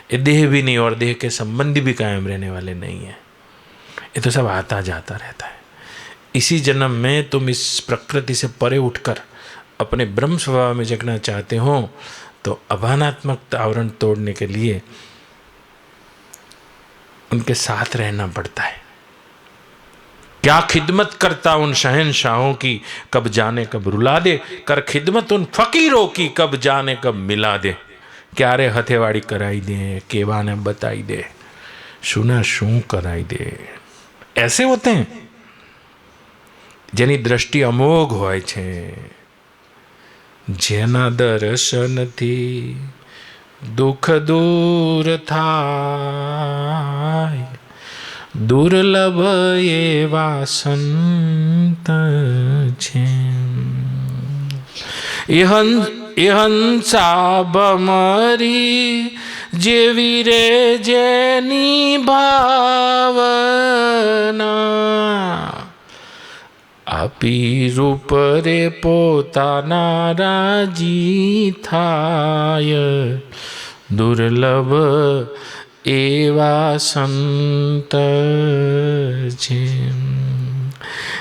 ये देह भी नहीं और देह के संबंधी भी कायम रहने वाले नहीं है। ये तो सब आता जाता रहता है। इसी जन्म में तुम इस प्रकृति से परे उठकर अपने ब्रह्म स्वभाव में जगना चाहते हो तो अभानात्मक आवरण तोड़ने के लिए उनके साथ रहना पड़ता है। क्या खिदमत करता उन शहनशाहों की, कब जाने कब रुला दे, कर खिदमत उन फकीरों की, कब जाने कब मिला दे। क्यारे हथेवाड़ी कराई दे, केवा ने बताई दे, शुना शू कराई दे। ऐसे होते हैं जेनी दृष्टि अमोघ होय छे, जेना दर्शनथी दुख दूर थाय, दुर्लभ एवा संत छे। એ હંસા ભમરી જેવી રે જેની ભાવના આપી રૂપ રે પોતાના રાજી થાય દુર્લભ એવા સંત છે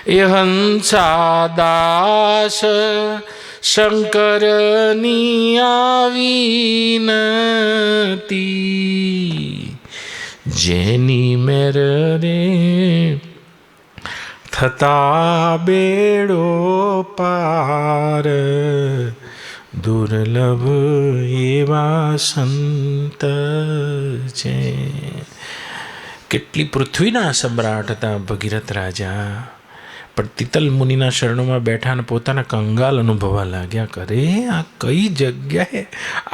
એ હંસાદાસ શંકરની આવીનતી જેની મેર રે થતા બેડો પાર દુર્લભ એવા સંત છે. કેટલી પૃથ્વીના સમ્રાટ હતા ભગીરથ રાજા, પણ તિતલ મુનિના શરણોમાં બેઠા અને પોતાના કંગાલ અનુભવવા લાગ્યા. કરે આ કઈ જગ્યાએ,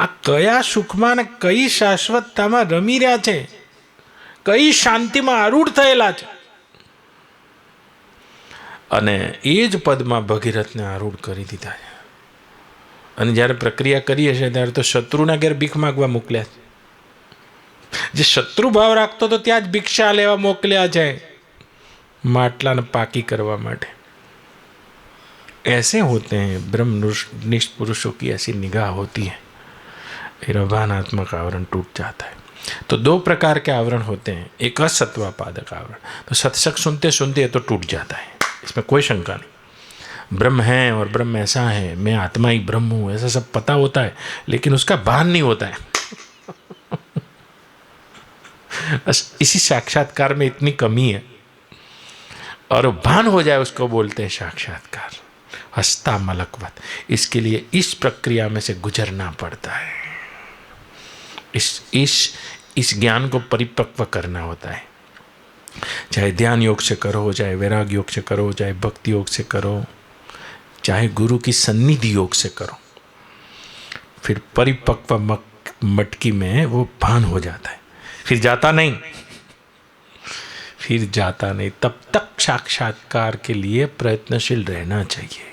આ કયા સુખમાં અને કઈ શાશ્વતતામાં રમી રહ્યા છે, કઈ શાંતિમાં આરૂઢ થયેલા છે. અને એ જ પદમાં ભગીરથને આરૂઢ કરી દીધા છે. અને જ્યારે પ્રક્રિયા કરીએ છીએ ત્યારે તો શત્રુના ઘેર ભીખ માગવા મોકલ્યા છે. જે શત્રુ ભાવ રાખતો તો ત્યાં જ ભિક્ષા લેવા મોકલ્યા છે, માટલાને પાકી કરવા માટે. ऐसे होते हैं ब्रह्मनिष्ठ पुरुषों की ऐसी निगाह होती है, फिर भानात्मक आवरण टूट जाता है. तो 2 प्रकार के आवरण होते हैं. एक असत्वापादक आवरण, तो सत्संग सुनते सुनते तो टूट जाता है, इसमें कोई शंका नहीं. ब्रह्म है और ब्रह्म ऐसा है, मैं आत्मा ही ब्रह्म हूँ, ऐसा सब पता होता है, लेकिन उसका भान नहीं होता है. इसी साक्षात्कार में इतनी कमी है, और भान हो जाए उसको बोलते हैं साक्षात्कार. हस्ता मलकवत. इसके लिए इस प्रक्रिया में से गुजरना पड़ता है. इस ज्ञान को परिपक्व करना होता है. चाहे ध्यान योग से करो, चाहे वैराग योग से करो, चाहे भक्ति योग से करो, चाहे गुरु की सन्निधि योग से करो, फिर परिपक्व मटकी में वो भान हो जाता है. फिर जाता नहीं, तब तक साक्षात्कार के लिए प्रयत्नशील रहना चाहिए.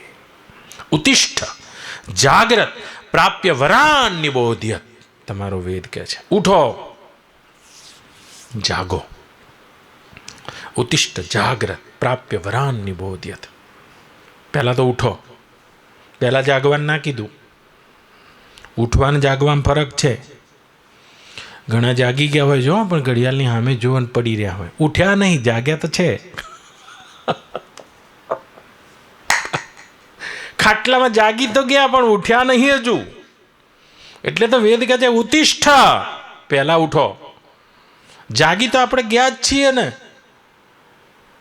उत्तिष्ठ जागृत प्राप्य वरान निबोध्यत. તમારો વેદ કહે છે ઉઠો, જાગો. ઉત્તિષ્ઠ જાગ્રત પ્રાપ્ય વરાન નિબોધ્યત. પહેલાં તો ઉઠો, પહેલાં જાગવાનું ના કીધું. ઉઠવાને જાગવામાં ફરક છે. ઘણા જાગી ગયા હોય જો, પણ ઘડિયાળની સામે જોવાનું પડી રહ્યા હોય. ઉઠ્યા નહીં, જાગ્યા તો છે. ખાટલામાં જાગી તો ગયા પણ ઉઠ્યા નહીં હજુ. એટલે તો વેદ કહે છે ઉત્તિષ્ઠ, પહેલા ઉઠો. જાગી તો આપણે ગયા જ છીએ ને.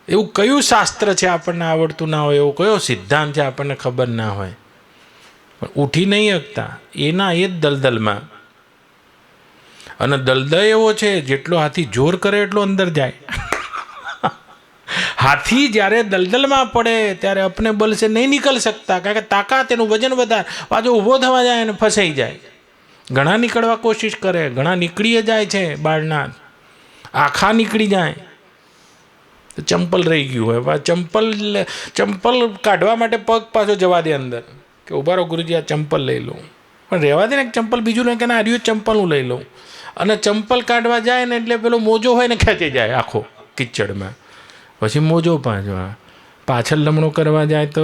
એવું કયું શાસ્ત્ર છે આપણને આવડતું ના હોય, એવો કયો સિદ્ધાંત છે આપણને ખબર ના હોય, પણ ઉઠી નહીં શકતા. એના એ જ દલદલમાં. અને દલદલ એવો છે, જેટલો હાથી જોર કરે એટલો અંદર જાય. હાથી જ્યારે દલદલમાં પડે ત્યારે અપને બલ સે નહીં નીકળ શકતા, કારણ કે તાકાત, એનું વજન વધારે, પાછો ઊભો થવા જાય અને ફસાઈ જાય. ઘણા નીકળવા કોશિશ કરે, ઘણા નીકળી જાય છે, બાળના આખા નીકળી જાય તો ચંપલ રહી ગયું હોય. ચંપલ કાઢવા માટે પગ પાછો જવા દે અંદર, કે ઉભા રહો ગુરુજી, આ ચંપલ લઈ લઉં. પણ રહેવા દે ને, ચંપલ બીજું નહીં કે ના આર્યું ચંપલ હું લઈ લઉં. અને ચંપલ કાઢવા જાય ને એટલે પેલો મોજો હોય ને ખેંચી જાય આખો કિચડમાં. પછી મોજો પાછળ લમણો કરવા જાય તો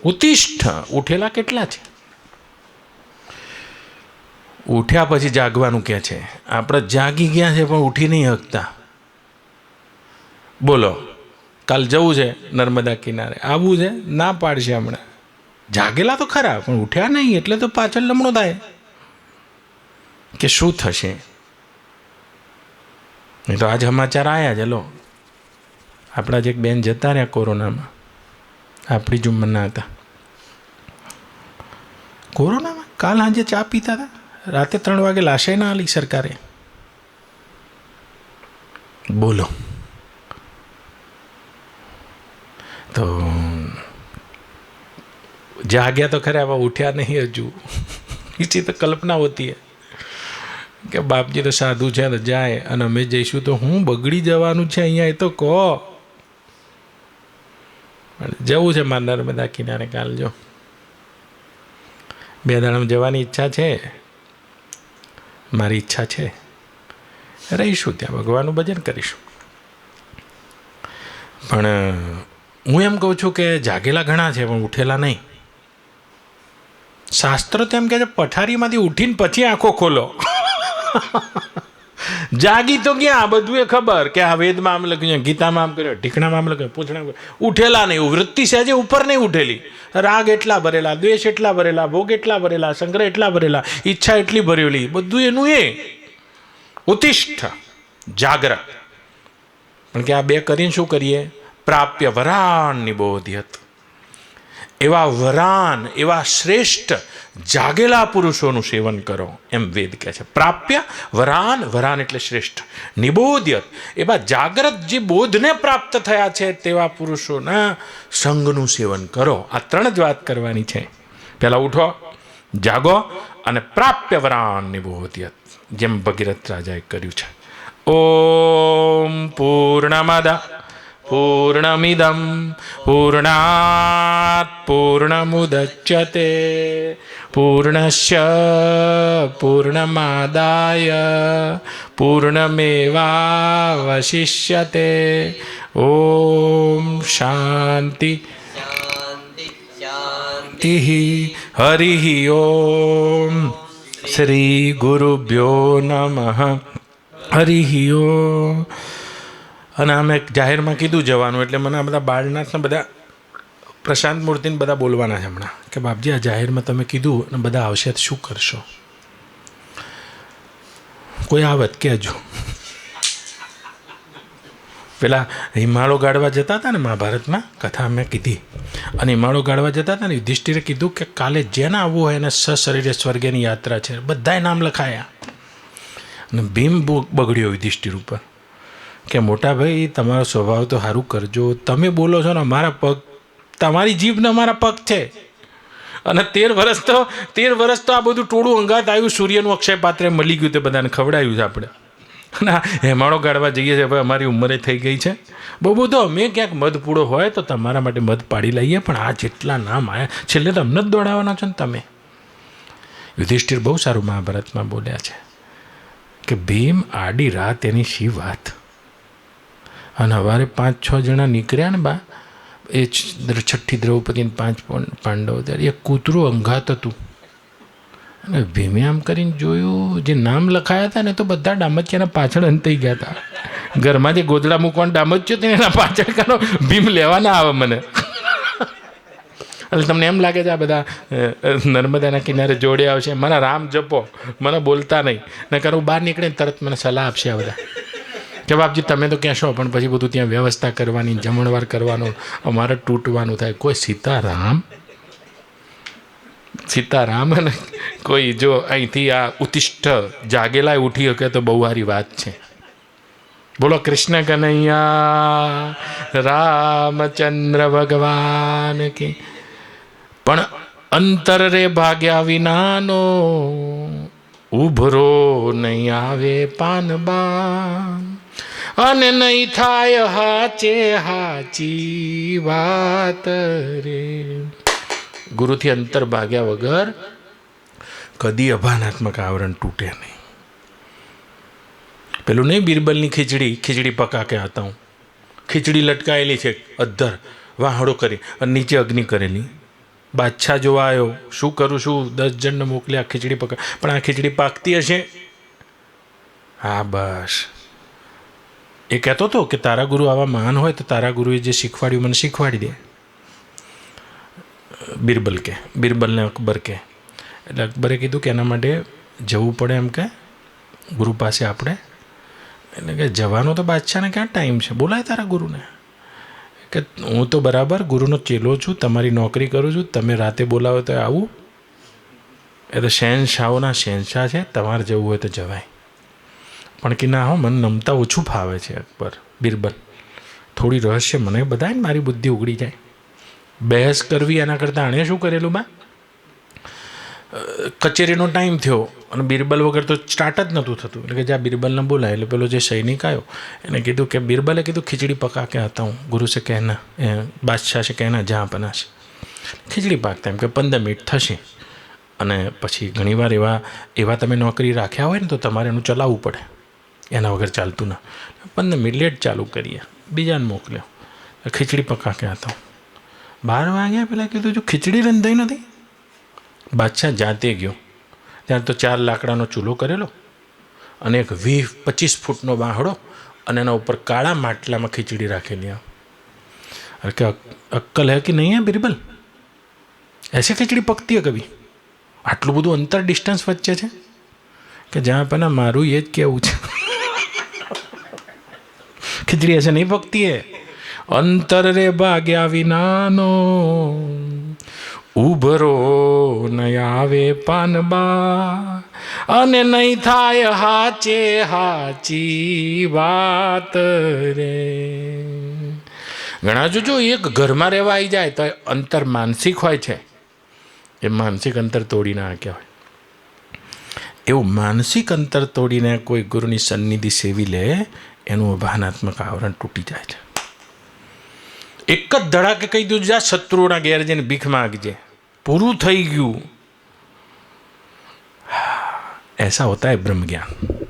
ઉત્તિષ્ઠ. ઉઠેલા કેટલા છે? ઉઠ્યા પછી જાગવાનું કહે છે. આપણે જાગી ગયા છે પણ ઉઠી નહીં શકતા. બોલો, કાલ જવું છે નર્મદા કિનારે, આવવું છે, ના પાડશે હમણાં. જાગેલા તો ખરા પણ ઉઠ્યા નહીં, એટલે તો પાછળ લમણો થાય કે શું થશે. નહીં તો આજ સમાચાર આવ્યા છે. લો, આપણા જ એક બેન જતા રહ્યા કોરોનામાં, આપણી જ ઉંમરના હતા. કોરોનામાં કાલ સાંજે ચા પીતા હતા, રાતે 3 વાગે લાશે ના આલી સરકારે. બોલો. તો જાગ્યા તો ખરા, ઉઠ્યા નહીં હજુ. इसी तो कल्पना होती है કે બાપજી તો સાધુ છે ને જાય, અને અમે જઈશું તો હું બગડી જવાનું છે અહીંયા. એ તો કહો. જવું છે મારે નર્મદા કિનારે કાલ. જો 2 દાડામાં જવાની ઈચ્છા છે, મારી ઈચ્છા છે, રહીશું ત્યાં, ભગવાનનું ભજન કરીશું. પણ હું એમ કહું છું કે જાગેલા ઘણા છે પણ ઉઠેલા નહીં. શાસ્ત્રો તો એમ કહે છે પથારીમાંથી ઉઠીને પછી આંખો ખોલો. જાગી તો ગયા, બધું એ ખબર કે આ વેદમાં આમ લખ્યું, ગીતામાં આમ કર્યો, ઢીકણામાં આમ લખ્યું, પૂછણા, ઉઠેલા નહીં. વૃત્તિ સહેજે ઉપર નહીં ઉઠેલી. રાગ એટલા ભરેલા, દ્વેષ એટલા ભરેલા, ભોગ એટલા ભરેલા, સંગ્રહ એટલા ભરેલા, ઈચ્છા એટલી ભરેલી, બધું એનું એ ઉત્તિષ્ઠ જાગ્રત. પણ કે આ 2 કરીને શું કરીએ? પ્રાપ્ય વરાન નિબોધ્યત. એવા વરાન, એવા શ્રેષ્ઠ જાગેલા પુરુષોનું સેવન કરો, એમ વેદ કહે છે. પ્રાપ્ય વરાન, વરાન એટલે શ્રેષ્ઠ, નિબોધ્યત એવા જાગ્રત જે બોધને પ્રાપ્ત થયા છે તેવા પુરુષોના સંગનું સેવન કરો. આ 3 જ વાત કરવાની છે. પહેલાં ઉઠો, જાગો અને પ્રાપ્ય વરાન નિબોધ્યત, જેમ ભગીરથ રાજાએ કર્યું છે. ઓમ પૂર્ણમદ પૂર્ણમિદં પૂર્ણાત પૂર્ણમુદચ્યતે પૂર્ણસ્ય પૂર્ણમાદાય પૂર્ણમેવાવશિષ્યતે. ઓમ શાંતિ શાંતિ. હરિ ઓમ. શ્રી ગુરુભ્યો નમઃ. હરિ ઓમ. અને અમે જાહેરમાં કીધું જવાનું, એટલે મને આ બધા બાળનાથના બધા પ્રશાંત મૂર્તિને બધા બોલવાના છે હમણાં કે બાપજી આ જાહેરમાં તમે કીધું અને બધા આવશે તો શું કરશો? કોઈ આવત કહેજો. પેલા હિમાળો ગાળવા જતા હતા ને મહાભારતમાં કથા અમે કીધી, અને હિમાળો ગાળવા જતા હતા ને યુધિષ્ઠિરે કીધું કે કાલે જેને આવવું હોય એને સશરીરે સ્વર્ગની યાત્રા છે. બધાએ નામ લખાયા અને ભીમ બગડ્યો યુધિષ્ઠિર ઉપર કે મોટા ભાઈ તમારો સ્વભાવ તો સારું કરજો, તમે બોલો છો ને અમારા પગ, તમારી જીભને અમારા પગ છે. અને 13 વર્ષ તો આ બધું ટોળું અંગાત આવ્યું, સૂર્યનું અક્ષય પાત્રે મળી ગયું, તે બધાને ખવડાવ્યું છે આપણે. અને હેમાળો ગાળવા જઈએ છીએ, ભાઈ અમારી ઉંમરે થઈ ગઈ છે, બહુ બધો અમે ક્યાંક મધપૂડો હોય તો તમારા માટે મધ પાડી લઈએ, પણ આ જેટલા નામ આવ્યા છેલ્લે તો અમને જ દોડાવવાના છો ને તમે. યુધિષ્ઠિર બહુ સારું મહાભારતમાં બોલ્યા છે કે ભીમ આડી રાત એની શી વાત, અને સવારે 5-6 જણા નીકળ્યા ને બા, એ 6ઠ્ઠી દ્રૌપદીને 5 પાંડવો, ત્યારે એ કૂતરું અંગાત હતું. અને ભીમે આમ કરીને જોયું, જે નામ લખાયા હતા ને તો બધા ડામચિયાના પાછળ અંતાઈ ગયા હતા. ઘરમાં જે ગોદડા મૂકવાનું ડામચ્યો હતો એના પાછળ કાનો ભીમ લેવા ના આવે મને. એટલે તમને એમ લાગે છે આ બધા નર્મદાના કિનારે જોડે આવશે, મારા રામ જપો, મને બોલતા નહીં, ને કરું બહાર નીકળે તરત મને સલાહ આપશે આ બધા કે બાપજી તમે તો કહેશો, પણ પછી બધું ત્યાં વ્યવસ્થા કરવાની, જમણવાર કરવાનું, અમારે તૂટવાનું થાય. કોઈ સીતારામ અને કોઈ જો અહીંથી આ ઉત્તિષ્ઠ જાગેલા ઉઠી શકે તો બહુ સારી વાત છે. બોલો કૃષ્ણ કનૈયા રામચંદ્ર ભગવાન કી. પણ અંતર રે ભાગ્યા વિનાનો ઉભરો નહીં આવે પાનબા, અને નહીં થાય હાચે હાચી વાત રે. ગુરુથી અંતર ભાગ્યા વગર કદી અભાનાત્મક આવરણ તૂટે નહીં. પેલું નહીં બિરબલની ખીચડી પકા કે હતા હું, ખીચડી લટકાયેલી છે અધ્ધર વાહડો કરી અને નીચે અગ્નિ કરેલી. બાદશાહ જોવા આવ્યો, શું કરું છું, 10 જણને મોકલ્યા ખીચડી પકા, પણ આ ખીચડી પાકતી હશે? હા બસ. એ કહેતો હતો કે તારા ગુરુ આવા મહાન હોય તો તારા ગુરુએ જે શીખવાડ્યું મને શીખવાડી દે. બિરબલને અકબર કે, એટલે અકબરે કીધું કે એના માટે જવું પડે એમ કે ગુરુ પાસે આપણે. એટલે કે જવાનો તો બાદશાહને ક્યાં ટાઈમ છે, બોલાય તારા ગુરુને. કે હું તો બરાબર ગુરુનો ચેલો છું, તમારી નોકરી કરું છું, તમે રાતે બોલાવો તો આવું. એ તો શહેનશાહોના શહેનશાહ છે, તમારે જવું હોય તો જવાય. પણ કે ના હો, મને નમતા ઓછું ફાવે છે અકબર. બિરબલ થોડી રહસ્ય મને બધાય ને મારી બુદ્ધિ ઉગડી જાય. બહેસ કરવી એના કરતાં આણે શું કરેલું બા, કચેરીનો ટાઈમ થયો અને બિરબલ વગર તો સ્ટાર્ટ જ નહોતું થતું. એટલે કે જ્યાં બિરબલને બોલાય, એટલે પેલો જે સૈનિક આવ્યો એને કીધું કે બિરબલે કીધું ખીચડી પકા કે હતા હું, ગુરુ સે કહેના, બાદશાહ છે કહેના જहाँ પના છે, ખીચડી પાકતા એમ કે 15 મિનિટ થશે. અને પછી ઘણીવાર એવા તમે નોકરી રાખ્યા હોય ને તો તમારે એનું ચલાવવું પડે, એના વગર ચાલતું ના. 15 મિનિટ લેટ ચાલુ કરીએ, બીજાને મોકલ્યો, ખીચડી પકાવ્યા હતા. 12 વાગ્યા પહેલાં કીધું જો ખીચડી રંધાઈ નથી. બાદશાહ જાતે ગયો, ત્યાં તો 4 લાકડાનો ચૂલો કરેલો અને એક 20-25 ફૂટનો બાંહડો અને એના ઉપર કાળા માટલામાં ખીચડી રાખેલી. અરે કે અક્કલ હે કે નહીં હે બિરબલ, એસે ખીચડી પકતી હે કભી? આટલું બધું અંતર ડિસ્ટન્સ વચ્ચે છે કે જ્યાં પહેલાં મારું એ જ કહેવું છે, ખીચડી એસે નહીં પકતી હે. અંતર રે ભાગ્યા વિનાનો ઉભરો ન આવે પાનબા, અને નહીં થાય હાચે હાચી વાત રે. ઘણા જો એક ઘરમાં રહેવા આવી જાય તો અંતર માનસિક હોય છે, એ માનસિક અંતર તોડી નાખ્યા હોય. એવું માનસિક અંતર તોડીને કોઈ ગુરુની સન્નિધિ સેવી લે, એનું ભાવનાત્મક આવરણ તૂટી જાય છે. એક જ ધડાકે કહી દીધું જા શત્રુઓના ઘેર જઈને ભીખ માગજે, પૂરું થઈ ગયું. ऐसा होता है ब्रह्म ज्ञान.